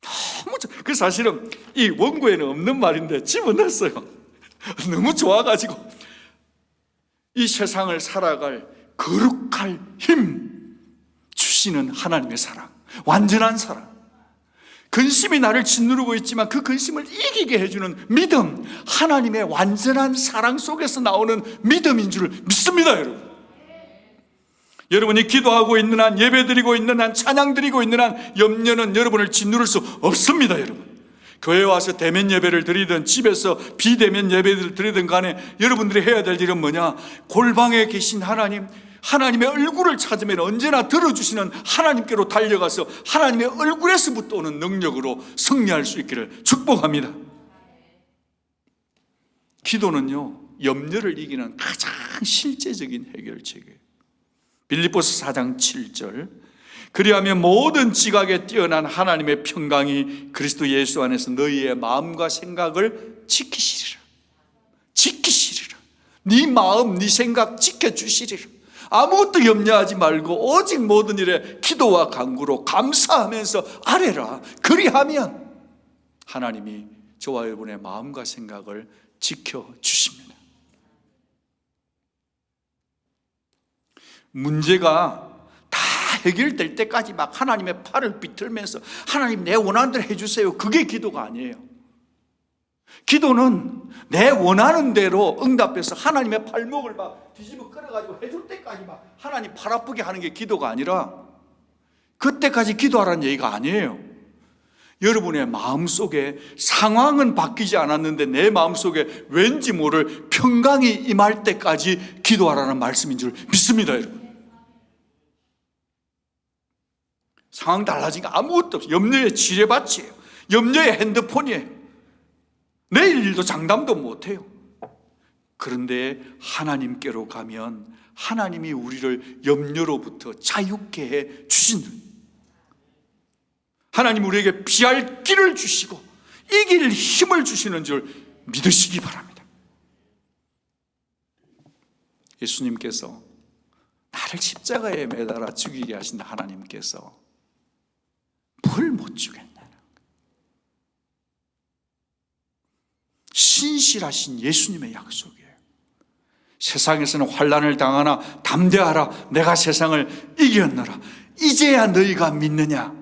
Speaker 1: 너무 그 사실은 이 원고에는 없는 말인데 집어넣었어요. 너무 좋아가지고 이 세상을 살아갈 거룩할 힘 주시는 하나님의 사랑, 완전한 사랑, 근심이 나를 짓누르고 있지만 그 근심을 이기게 해주는 믿음, 하나님의 완전한 사랑 속에서 나오는 믿음인 줄 믿습니다. 여러분, 여러분이 기도하고 있는 한, 예배드리고 있는 한, 찬양드리고 있는 한 염려는 여러분을 짓누를 수 없습니다. 여러분, 교회에 와서 대면 예배를 드리든 집에서 비대면 예배를 드리든 간에 여러분들이 해야 될 일은 뭐냐? 골방에 계신 하나님, 하나님의 얼굴을 찾으면 언제나 들어주시는 하나님께로 달려가서 하나님의 얼굴에서부터 오는 능력으로 승리할 수 있기를 축복합니다. 기도는요, 염려를 이기는 가장 실제적인 해결책이에요. 빌립보서 4장 7절, 그리하면 모든 지각에 뛰어난 하나님의 평강이 그리스도 예수 안에서 너희의 마음과 생각을 지키시리라. 지키시리라. 네 마음, 네 생각 지켜주시리라. 아무것도 염려하지 말고 오직 모든 일에 기도와 간구로 감사하면서 아뢰라. 그리하면 하나님이 저와 여러분의 마음과 생각을 지켜주십니다. 문제가 다 해결될 때까지 막 하나님의 팔을 비틀면서 하나님 내 원하는 대로 해주세요, 그게 기도가 아니에요. 기도는 내 원하는 대로 응답해서 하나님의 팔목을 막 뒤집어 끌어가지고 해줄 때까지 막 하나님 팔 아프게 하는 게 기도가 아니라, 그때까지 기도하라는 얘기가 아니에요. 여러분의 마음속에 상황은 바뀌지 않았는데 내 마음속에 왠지 모를 평강이 임할 때까지 기도하라는 말씀인 줄 믿습니다. 여러분, 상황 달라진 게 아무것도 없어요. 염려의 지뢰밭이에요. 염려의 핸드폰이에요. 내일 일도 장담도 못해요. 그런데 하나님께로 가면 하나님이 우리를 염려로부터 자유케 해 주신, 하나님 우리에게 피할 길을 주시고 이길 힘을 주시는 줄 믿으시기 바랍니다. 예수님께서 나를 십자가에 매달아 죽이게 하신 하나님께서 뭘 못 주겠냐? 신실하신 예수님의 약속이에요. 세상에서는 환난을 당하나 담대하라, 내가 세상을 이겼노라. 이제야 너희가 믿느냐?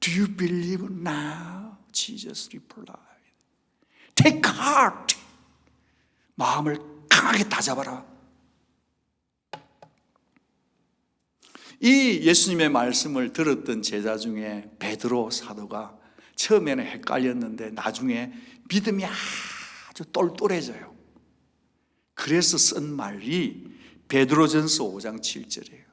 Speaker 1: Do you believe now? Jesus replied. Take heart. 마음을 강하게 다잡아라. 이 예수님의 말씀을 들었던 제자 중에 베드로 사도가 처음에는 헷갈렸는데 나중에 믿음이 아주 똘똘해져요. 그래서 쓴 말이 베드로전서 5장 7절이에요.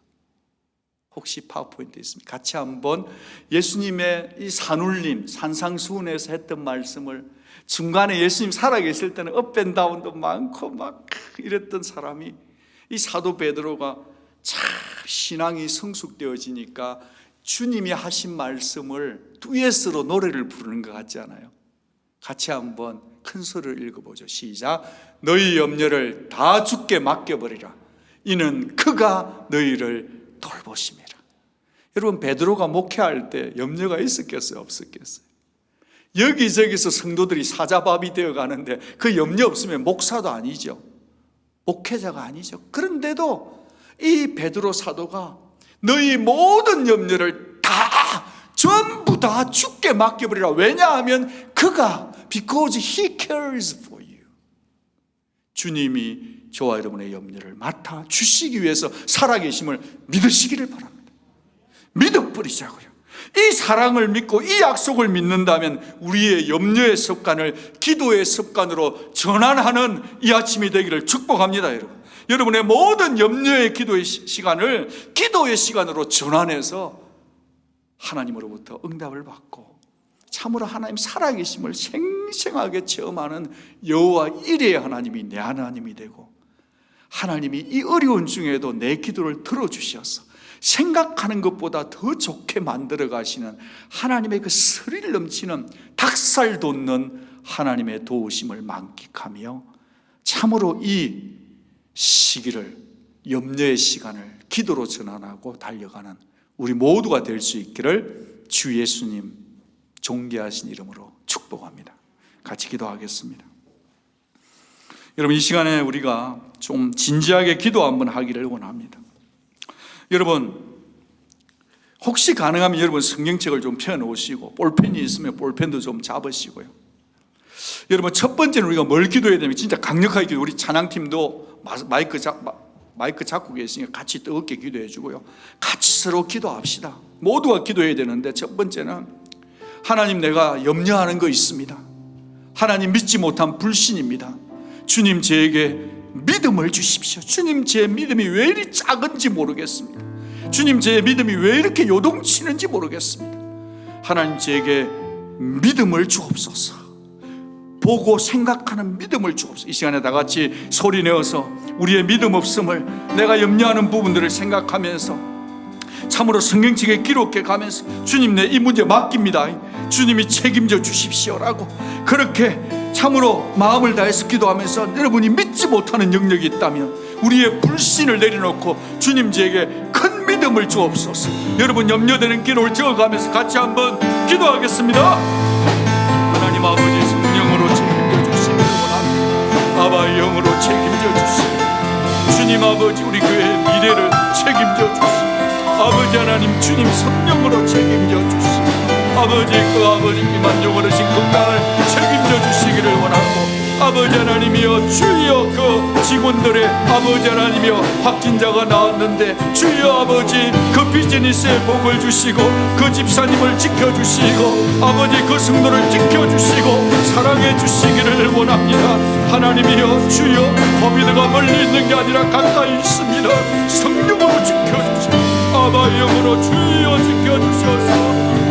Speaker 1: 혹시 파워포인트 있습니까? 같이 한번 예수님의 이 산울림, 산상수훈에서 했던 말씀을, 중간에 예수님 살아계실 때는 업앤다운도 많고 막 이랬던 사람이, 이 사도 베드로가 참 신앙이 성숙되어지니까 주님이 하신 말씀을 듀엣으로 노래를 부르는 것 같지 않아요? 같이 한번 큰 소리를 읽어보죠. 시작. 너희 염려를 다 주께 맡겨버리라. 이는 그가 너희를 돌보심이라. 여러분, 베드로가 목회할 때 염려가 있었겠어요? 없었겠어요? 여기저기서 성도들이 사자밥이 되어 가는데 그 염려 없으면 목사도 아니죠, 목회자가 아니죠. 그런데도 이 베드로 사도가 너희 모든 염려를 다, 전부 다 주께 맡겨버리라. 왜냐하면 그가, because he cares for you, 주님이 저와 여러분의 염려를 맡아 주시기 위해서 살아계심을 믿으시기를 바랍니다. 믿어버리자고요. 이 사랑을 믿고 이 약속을 믿는다면 우리의 염려의 습관을 기도의 습관으로 전환하는 이 아침이 되기를 축복합니다. 여러분의 모든 염려의 기도의 시간을 기도의 시간으로 전환해서 하나님으로부터 응답을 받고 참으로 하나님 살아계심을 생생하게 체험하는 여호와 이레의 하나님이 내 하나님이 되고, 하나님이 이 어려운 중에도 내 기도를 들어주셔서 생각하는 것보다 더 좋게 만들어 가시는 하나님의 그 스릴 넘치는 닭살 돋는 하나님의 도우심을 만끽하며 참으로 이 시기를, 염려의 시간을 기도로 전환하고 달려가는 우리 모두가 될 수 있기를 주 예수님 존귀하신 이름으로 축복합니다. 같이 기도하겠습니다. 여러분, 이 시간에 우리가 좀 진지하게 기도 한번 하기를 원합니다. 여러분, 혹시 가능하면 여러분 성경책을 좀 펴놓으시고 볼펜이 있으면 볼펜도 좀 잡으시고요. 여러분, 첫 번째는 우리가 뭘 기도해야 되면 진짜 강력하게 기도. 우리 찬양팀도 마이크 잡고 계시니까 같이 뜨겁게 기도해 주고요. 같이 서로 기도합시다. 모두가 기도해야 되는데, 첫 번째는 하나님, 내가 염려하는 거 있습니다. 하나님, 믿지 못한 불신입니다. 주님, 저에게 믿음을 주십시오. 주님, 제 믿음이 왜 이리 작은지 모르겠습니다. 주님, 제 믿음이 왜 이렇게 요동치는지 모르겠습니다. 하나님, 저에게 믿음을 주옵소서. 보고 생각하는 믿음을 주옵소서. 이 시간에 다 같이 소리 내어서 우리의 믿음 없음을, 내가 염려하는 부분들을 생각하면서 참으로 성경책에 기록해 가면서 주님, 내 이 문제 맡깁니다. 주님이 책임져 주십시오라고 그렇게 참으로 마음을 다해서 기도하면서, 여러분이 믿지 못하는 영역이 있다면 우리의 불신을 내려놓고 주님, 저에게 큰 믿음을 주옵소서. 여러분, 염려되는 기도를 적어가면서 같이 한번 기도하겠습니다. 하나님 아버지, 성령으로 책임져 주시기를 원합니다. 아바의 영으로 책임져 주시고, 주님 아버지, 우리 교회의 미래를 책임져 주시고, 아버지 하나님, 주님 성령으로 책임져 주시고, 아버지, 그 아버지께만 요구하신 건강을 책임져 주시기를 원하고, 아버지 하나님이여, 주여 그 직원들의 아버지 하나님이여 확진자가 나왔는데 주여 아버지, 그 비즈니스에 복을 주시고 그 집사님을 지켜주시고 아버지 그 성도를 지켜주시고 사랑해 주시기를 원합니다. 하나님이여, 주여 코비드가 멀리 있는 게 아니라 가까이 있습니다. 성령으로 지켜주시고 아바의 영으로 주여 지켜주셔서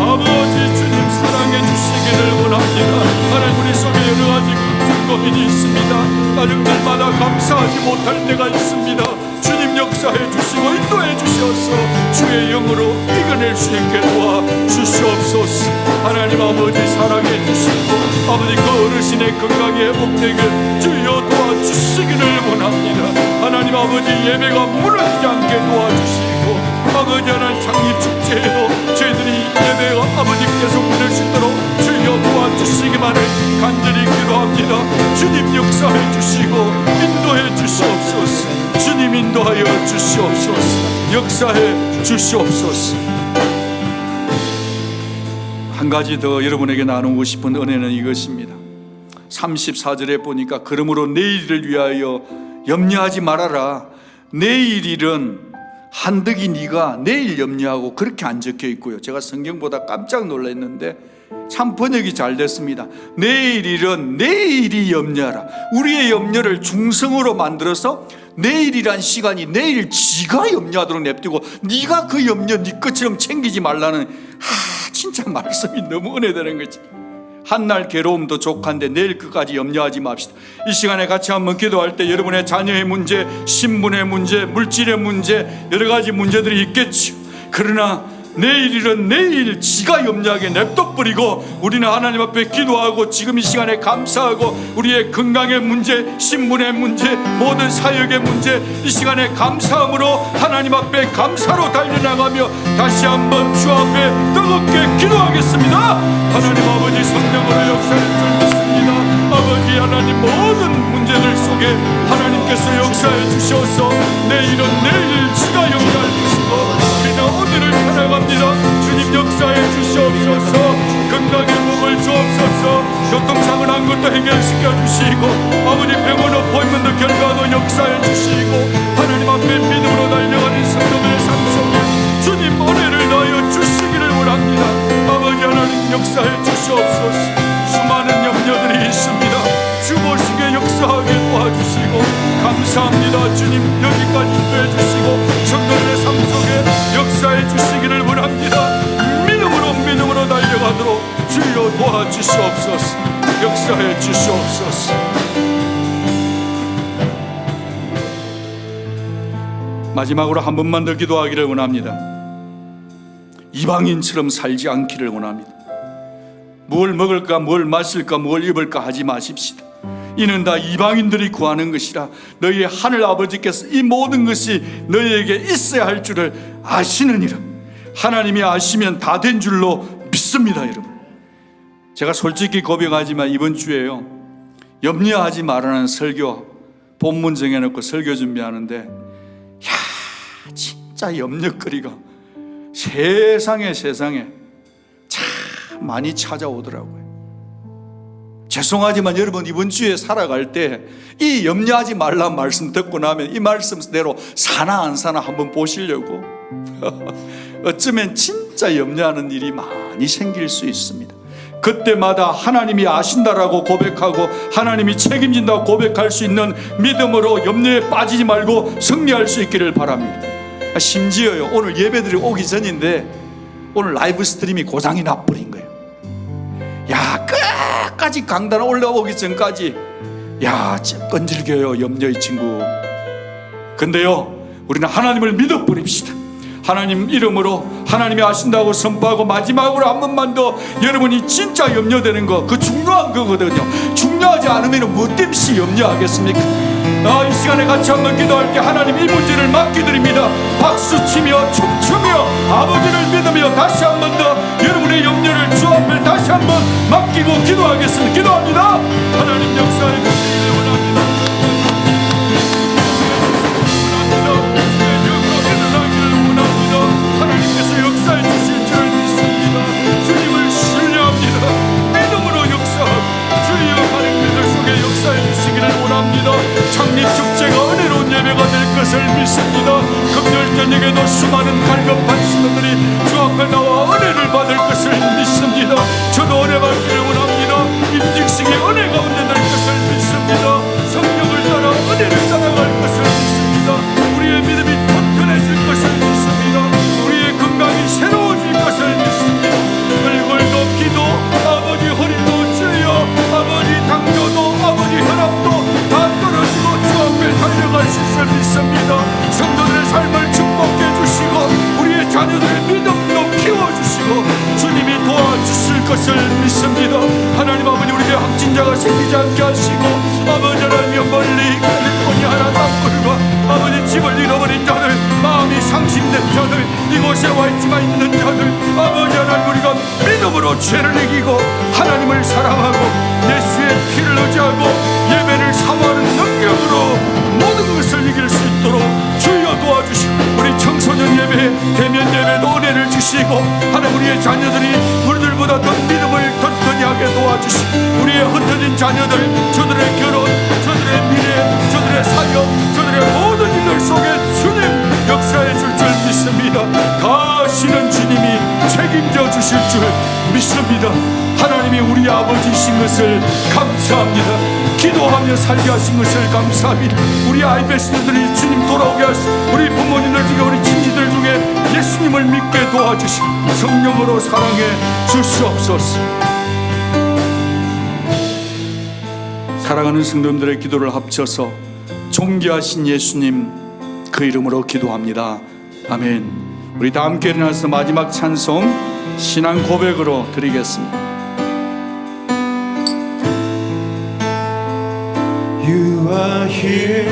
Speaker 1: 아버지 주님 사랑해 주시기를 원합니다. 하나님, 우리 속에 여러 가지 고민이 있습니다. 가정들마다 감사하지 못할 때가 있습니다. 주님 역사해 주시고 인도해 주셔서 주의 영으로 이겨낼 수 있게 도와주시옵소서. 하나님 아버지, 사랑해 주시고 아버지, 그 어르신의 건강이 회복되길 주여 도와주시기를 원합니다. 하나님 아버지, 예배가 무너지지 않게 도와주시고 아버지 하나님, 창립축제에도 저희들이 예배가 아버지 계속 드릴 수 있도록 주여 도와주시기만을 간절히 기도합니다. 주님 역사해 주시고 인도해 주시옵소서. 주님 인도하여 주시옵소서. 역사해 주시옵소서. 한 가지 더 여러분에게 나누고 싶은 은혜는 이것입니다. 34절에 보니까 그러므로 내일을 위하여 염려하지 말아라. 내일 일은 한득이 네가 내일 염려하고, 그렇게 안 적혀 있고요. 제가 성경보다 깜짝 놀랐는데 참 번역이 잘 됐습니다. 내일 일은 내일이 염려하라. 우리의 염려를 중성으로 만들어서 내일이란 시간이 내일 지가 염려하도록 냅두고 네가 그 염려 네 것처럼 챙기지 말라는, 진짜 말씀이 너무 은혜되는 거지. 한날 괴로움도 족한데 내일 끝까지 염려하지 맙시다. 이 시간에 같이 한번 기도할 때 여러분의 자녀의 문제, 신분의 문제, 물질의 문제, 여러 가지 문제들이 있겠죠. 그러나 내일 일은 내일 지가 염려하게 냅둬버리고 우리는 하나님 앞에 기도하고 지금 이 시간에 감사하고 우리의 건강의 문제, 신분의 문제, 모든 사역의 문제, 이 시간에 감사함으로 하나님 앞에 감사로 달려나가며 다시 한번 주 앞에 뜨겁게 기도하겠습니다. 하나님 아버지, 성령으로 역사해 줄 믿습니다. 아버지 하나님, 모든 문제들 속에 하나님께서 역사해 주셔서 내일은 내일 지가 염려할 것이고 그냥 오늘을 살아갑니다. 주님 역사해 주시옵소서. 건강의 복을 주옵소서. 교통사고난 것도 해결시켜 주시고 아버지, 병원 어포인먼트 결과도 역사해 주시고 하나님 앞에 믿음으로 달려가는 성도들의 삶 속에 주님 은혜를 더하여 주시기를 원합니다. 아버지 하나님, 역사해 주시옵소서. 수많은 염려들이 있습니다. 주 보시기에 역사하게 도와주시고 감사합니다. 주님 여기까지 해주시고 성도들의 삶 속에 역사해 주시기를 원합니다. 믿음으로 달려가도록 주여 도와주시옵소서. 역사해 주시옵소서. 마지막으로 한 번만 더 기도하기를 원합니다. 이방인처럼 살지 않기를 원합니다. 뭘 먹을까, 뭘 마실까, 뭘 입을까 하지 마십시다. 이는 다 이방인들이 구하는 것이라 너희의 하늘 아버지께서 이 모든 것이 너희에게 있어야 할 줄을 아시느니라. 하나님이 아시면 다 된 줄로 믿습니다. 여러분, 제가 솔직히 고백하지만 이번 주에요, 염려하지 말라는 설교 본문 정해놓고 설교 준비하는데, 야, 진짜 염려거리가 세상에 참 많이 찾아오더라고요. 죄송하지만 여러분, 이번 주에 살아갈 때 이 염려하지 말라는 말씀 듣고 나면 이 말씀대로 사나 안 사나 한번 보시려고 어쩌면 진짜 염려하는 일이 많이 생길 수 있습니다. 그때마다 하나님이 아신다라고 고백하고 하나님이 책임진다고 고백할 수 있는 믿음으로 염려에 빠지지 말고 승리할 수 있기를 바랍니다. 심지어요, 오늘 예배드리고 오기 전인데 오늘 라이브 스트림이 고장이 나버린 거예요. 야, 끝까지 강단 올라오기 전까지 야, 끈질겨요, 염려의 친구. 근데요, 우리는 하나님을 믿어버립시다. 하나님 이름으로 하나님이 아신다고 선포하고 마지막으로 한 번만 더 여러분이 진짜 염려되는 거, 그 중요한 거거든요. 중요하지 않으면 뭐 때문에 염려하겠습니까? 이 시간에 같이 한번 기도할 때 하나님 이 문제를 맡겨드립니다. 박수치며 춤추며 아버지를 믿으며 다시 한 번 더 여러분의 염려를 주 앞에 다시 한번 맡기고 기도하겠습니다. 기도합니다. 하나님 역사에 주시기를 원합니다. 하나님께서 역사해 주실 줄 믿습니다. 주님을 신뢰합니다. 믿음으로 역사하고 주의 하나님들 속에 역사해 주시기를 원합니다. 창립 축제가 은혜로운 예배가 될 것을 믿습니다. 금요일 저녁에도 수많은 갈급한 신도들이 주 앞에 나와 은혜를 받을 것을 믿습니다. 저도 은혜 받기를 원합니다. 임직식이 은혜 가운데 될 것을 믿습니다. 성령을 따라 은혜를 따라갈 것을 믿습니다. 우리의 믿음이 튼튼해질 것을 믿습니다. 건강이 새로워질 것을 믿습니다. 얼굴도 기도, 아버지 허리도 주여, 아버지 당뇨도, 아버지 혈압도 다 떨어지고 주 앞에 달려갈 수 있을 믿습니다. 성도들의 삶을 축복해 주시고 우리의 자녀들의 믿음도 키워주시고 주님이 도와주실 것을 믿습니다. 하나님 아버지, 우리의 확진자가 생기지 않게 하시고 아버지 하나님, 멀리 캘리포니아나 땅굴과 아버지 집을 잃어버린 자들, 마음이 상심된 자들, 이곳에 와있지만 있는 자들, 아버지 하나님, 우리가 믿음으로 죄를 이기고 하나님을 사랑하고 예수의 피를 의지하고 예배를 사모하는 능력으로 모든 것을 이길 수 있도록 주여 도와주시고 우리 청소년 예배, 대면 예배도 은혜를 주시고 하나님, 우리의 자녀들이 우리들보다 더 믿음을 튼튼히 하게 도와주시고 우리의 흩어진 자녀들, 저들의 결혼, 저들의 미래, 저들의 사역, 저들의 모든 일들 속에 주님 역사해 줄 줄 믿습니다. 가시는 주님이 책임져 주실 줄 믿습니다. 하나님이 우리 아버지이신 것을 감사합니다. 기도하며 살게 하신 것을 감사합니다. 우리 아이베스들이 주님 돌아오게 하시고 우리 부모님들 중에, 우리 친지들 중에 예수님을 믿게 도와주시고 성령으로 사랑해 주시옵소서. 사랑하는 성도님들의 기도를 합쳐서 존귀하신 예수님 그 이름으로 기도합니다. 아멘. 우리 다 함께 일어나서 마지막 찬송 신앙 고백으로 드리겠습니다.
Speaker 3: You are here,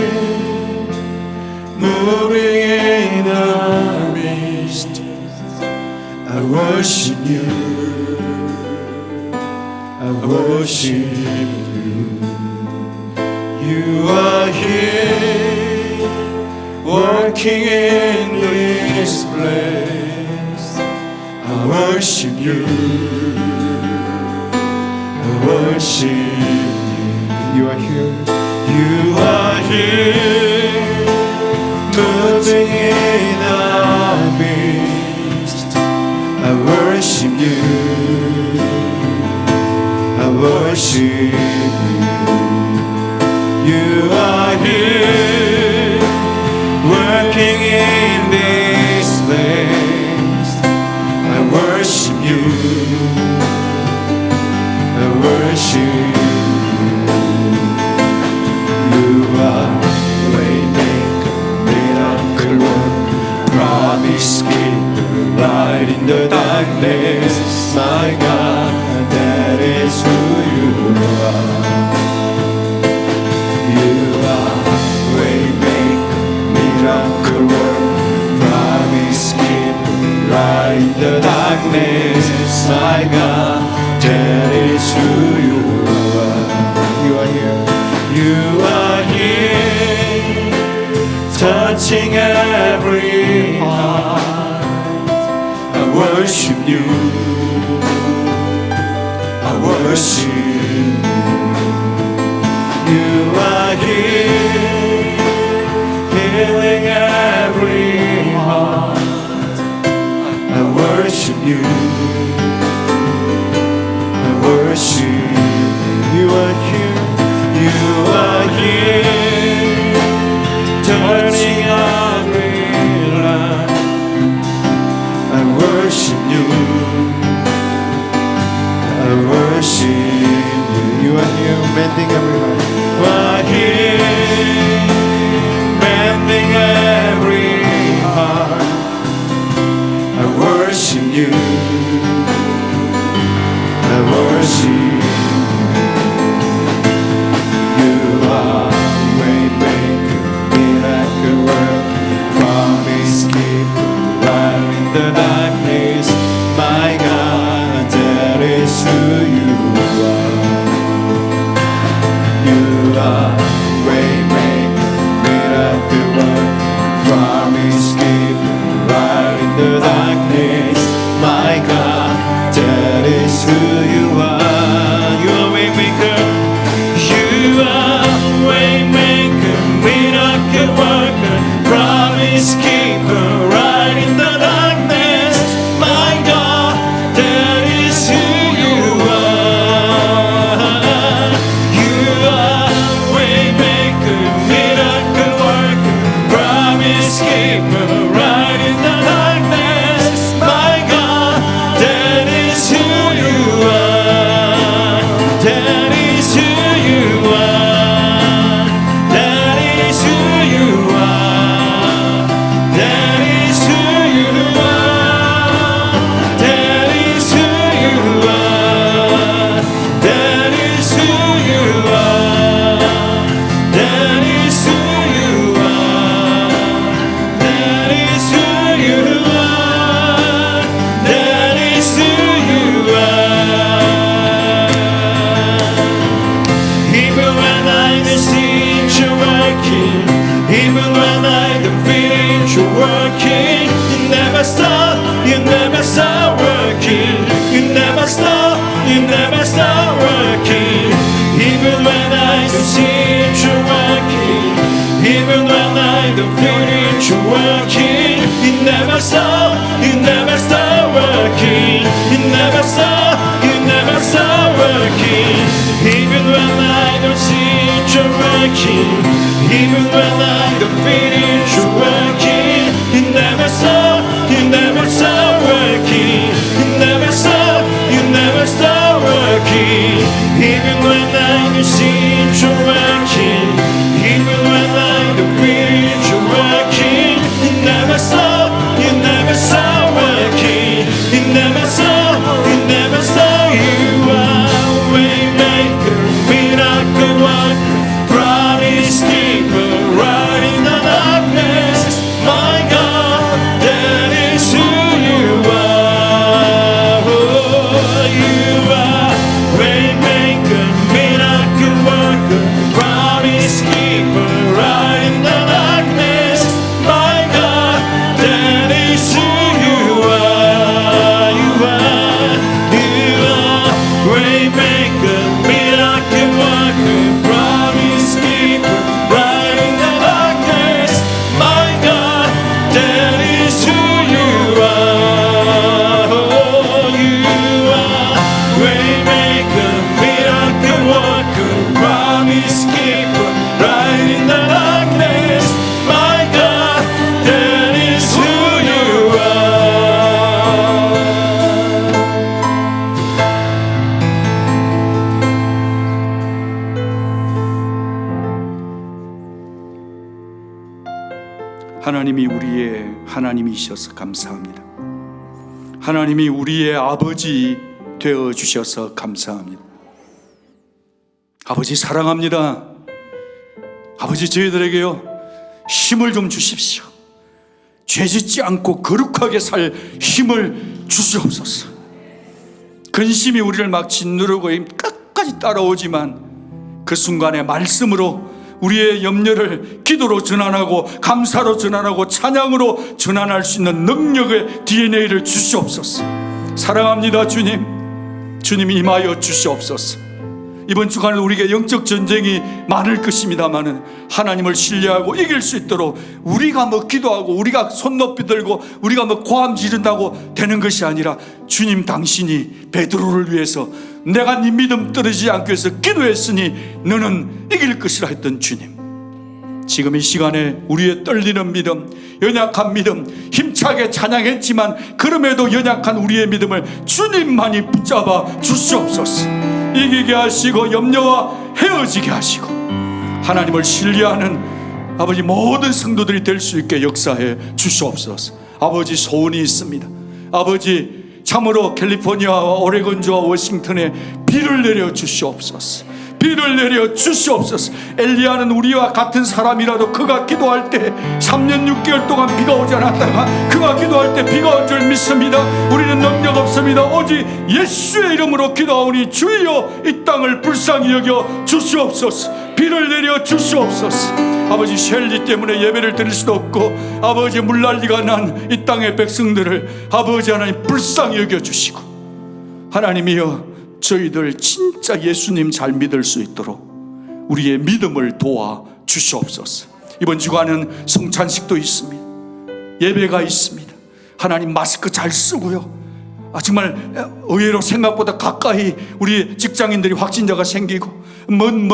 Speaker 3: moving in our midst. I worship you, I worship you. You are here, working in this place. I worship you, I worship you. You are here. You are here, moving in our midst. I worship you, I worship you. You are here, working in this place. I worship you, I worship you. You are waymaker, miracle worker. You are here, touching every heart. I worship you, I worship you. You are here, healing every heart. I worship you, I worship you. You are here, you are here, turning every life. I worship you, I worship you. You are here, mending every heart. You are here, mending every heart. I worship you, I worship you. You are waymaker, miracle worker, promise keeper, light in the darkness. My God, that is who you are. You are waymaker, miracle worker, promise keeper, light in the darkness. My God, that is who you are. You are waymaker, you are waymaker, miracle worker, promise keeper, right in the darkness. My God, that is who you are. You are waymaker, miracle worker, promise keeper, right in the darkness. My God, that is who you are. That is who you are. That is who you are. That is who you are. That is who you are. That is who you are. That is who you are. That is who you are. That is who you are. Even when I don't see you working, even when I don't feel you working, you never stop working. You never stop working. Even when I don't see you working, even when I don't feel you working, you never stop working. You never stop working. Even when I don't see you working, even when I don't feel you working, you never stop working. You never stop working. Even when I don't see you working, even when I don't feel you working, you never stop working. You never stop. You are waymaker, miracle worker, promise keeper, right in the darkness. My God, that is who you are. Oh, you are waymaker, miracle worker, promise keeper, right in the darkness. My God, that is who you are. You are waymaker, miracle worker, promise keeper, right in the darkness. My God, that is who you are. Oh, you are waymaker, miracle worker, promise keeper, right in the darkness. My God, that is who you are.
Speaker 1: 하나님이 우리의 하나님이셔서 감사합니다. 하나님이 우리의 아버지 되어 주셔서 감사합니다. 아버지 사랑합니다. 아버지 저희들에게요 힘을 좀 주십시오. 죄짓지 않고 거룩하게 살 힘을 주시옵소서. 근심이 우리를 막 짓누르고 끝까지 따라오지만 그 순간에 말씀으로 우리의 염려를 기도로 전환하고 감사로 전환하고 찬양으로 전환할 수 있는 능력의 DNA를 주시옵소서. 사랑합니다 주님. 주님이 임하여 주시옵소서. 이번 주간에 우리에게 영적 전쟁이 많을 것입니다마는 하나님을 신뢰하고 이길 수 있도록 우리가 뭐 기도하고 우리가 손 높이 들고 우리가 뭐 고함 지른다고 되는 것이 아니라 주님 당신이 베드로를 위해서 내가 네 믿음 떨어지지 않기 위해서 기도했으니 너는 이길 것이라 했던 주님, 지금 이 시간에 우리의 떨리는 믿음, 연약한 믿음, 힘차게 찬양했지만 그럼에도 연약한 우리의 믿음을 주님만이 붙잡아 주시옵소서. 이기게 하시고 염려와 헤어지게 하시고 하나님을 신뢰하는 아버지 모든 성도들이 될 수 있게 역사해 주시옵소서. 아버지 소원이 있습니다. 아버지 참으로 캘리포니아와 오레곤주와 워싱턴에 비를 내려 주시옵소서. 비를 내려 주시옵소서. 엘리야는 우리와 같은 사람이라도 그가 기도할 때 3년 6개월 동안 비가 오지 않았다가 그가 기도할 때 비가 온 줄 믿습니다. 우리는 능력 없습니다. 오직 예수의 이름으로 기도하오니 주여 이 땅을 불쌍히 여겨 주시옵소서. 비를 내려 주시옵소서. 아버지 셸리 때문에 예배를 드릴 수도 없고 아버지 물난리가 난 이 땅의 백성들을 아버지 하나님 불쌍히 여겨주시고 하나님이여 저희들 진짜 예수님 잘 믿을 수 있도록 우리의 믿음을 도와 주시옵소서. 이번 주간은 성찬식도 있습니다. 예배가 있습니다. 하나님 마스크 잘 쓰고요. 정말 의외로 생각보다 가까이 우리 직장인들이 확진자가 생기고 먼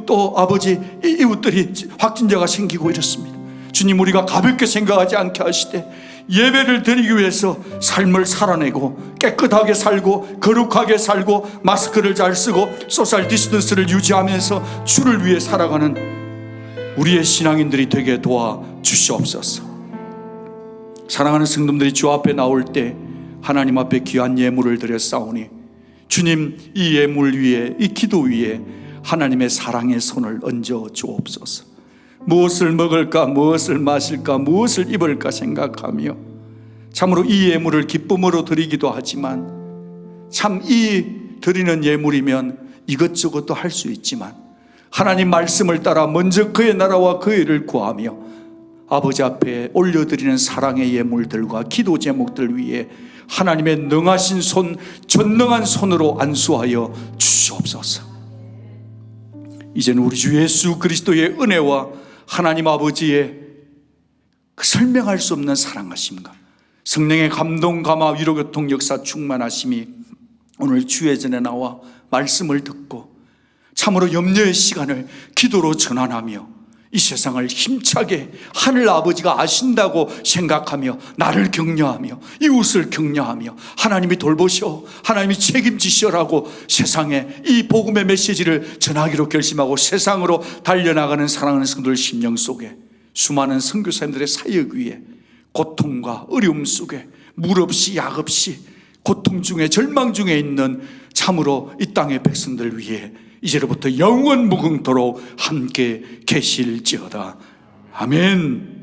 Speaker 1: 또 아버지 이웃들이 확진자가 생기고 이렇습니다. 주님 우리가 가볍게 생각하지 않게 하시되 예배를 드리기 위해서 삶을 살아내고 깨끗하게 살고 거룩하게 살고 마스크를 잘 쓰고 소셜 디스턴스를 유지하면서 주를 위해 살아가는 우리의 신앙인들이 되게 도와 주시옵소서. 사랑하는 성도들이 주 앞에 나올 때 하나님 앞에 귀한 예물을 드려 싸우니 주님 이 예물 위에 이 기도 위에 하나님의 사랑의 손을 얹어 주옵소서. 무엇을 먹을까 무엇을 마실까 무엇을 입을까 생각하며 참으로 이 예물을 기쁨으로 드리기도 하지만 참 이 드리는 예물이면 이것저것도 할 수 있지만 하나님 말씀을 따라 먼저 그의 나라와 그의 일을 구하며 아버지 앞에 올려드리는 사랑의 예물들과 기도 제목들 위에 하나님의 능하신 손, 전능한 손으로 안수하여 주시옵소서. 이제는 우리 주 예수 그리스도의 은혜와 하나님 아버지의 그 설명할 수 없는 사랑하심과 성령의 감동, 감화, 위로, 교통, 역사 충만하심이 오늘 주의 전에 나와 말씀을 듣고 참으로 염려의 시간을 기도로 전환하며 이 세상을 힘차게 하늘 아버지가 아신다고 생각하며 나를 격려하며 이웃을 격려하며 하나님이 돌보시오, 하나님이 책임지시오라고 세상에 이 복음의 메시지를 전하기로 결심하고 세상으로 달려나가는 사랑하는 성도들 심령 속에 수많은 선교사님들의 사역 위에 고통과 어려움 속에 물 없이 약 없이 고통 중에 절망 중에 있는 참으로 이 땅의 백성들 위해 이제로부터 영원 무궁토록 함께 계실지어다. 아멘.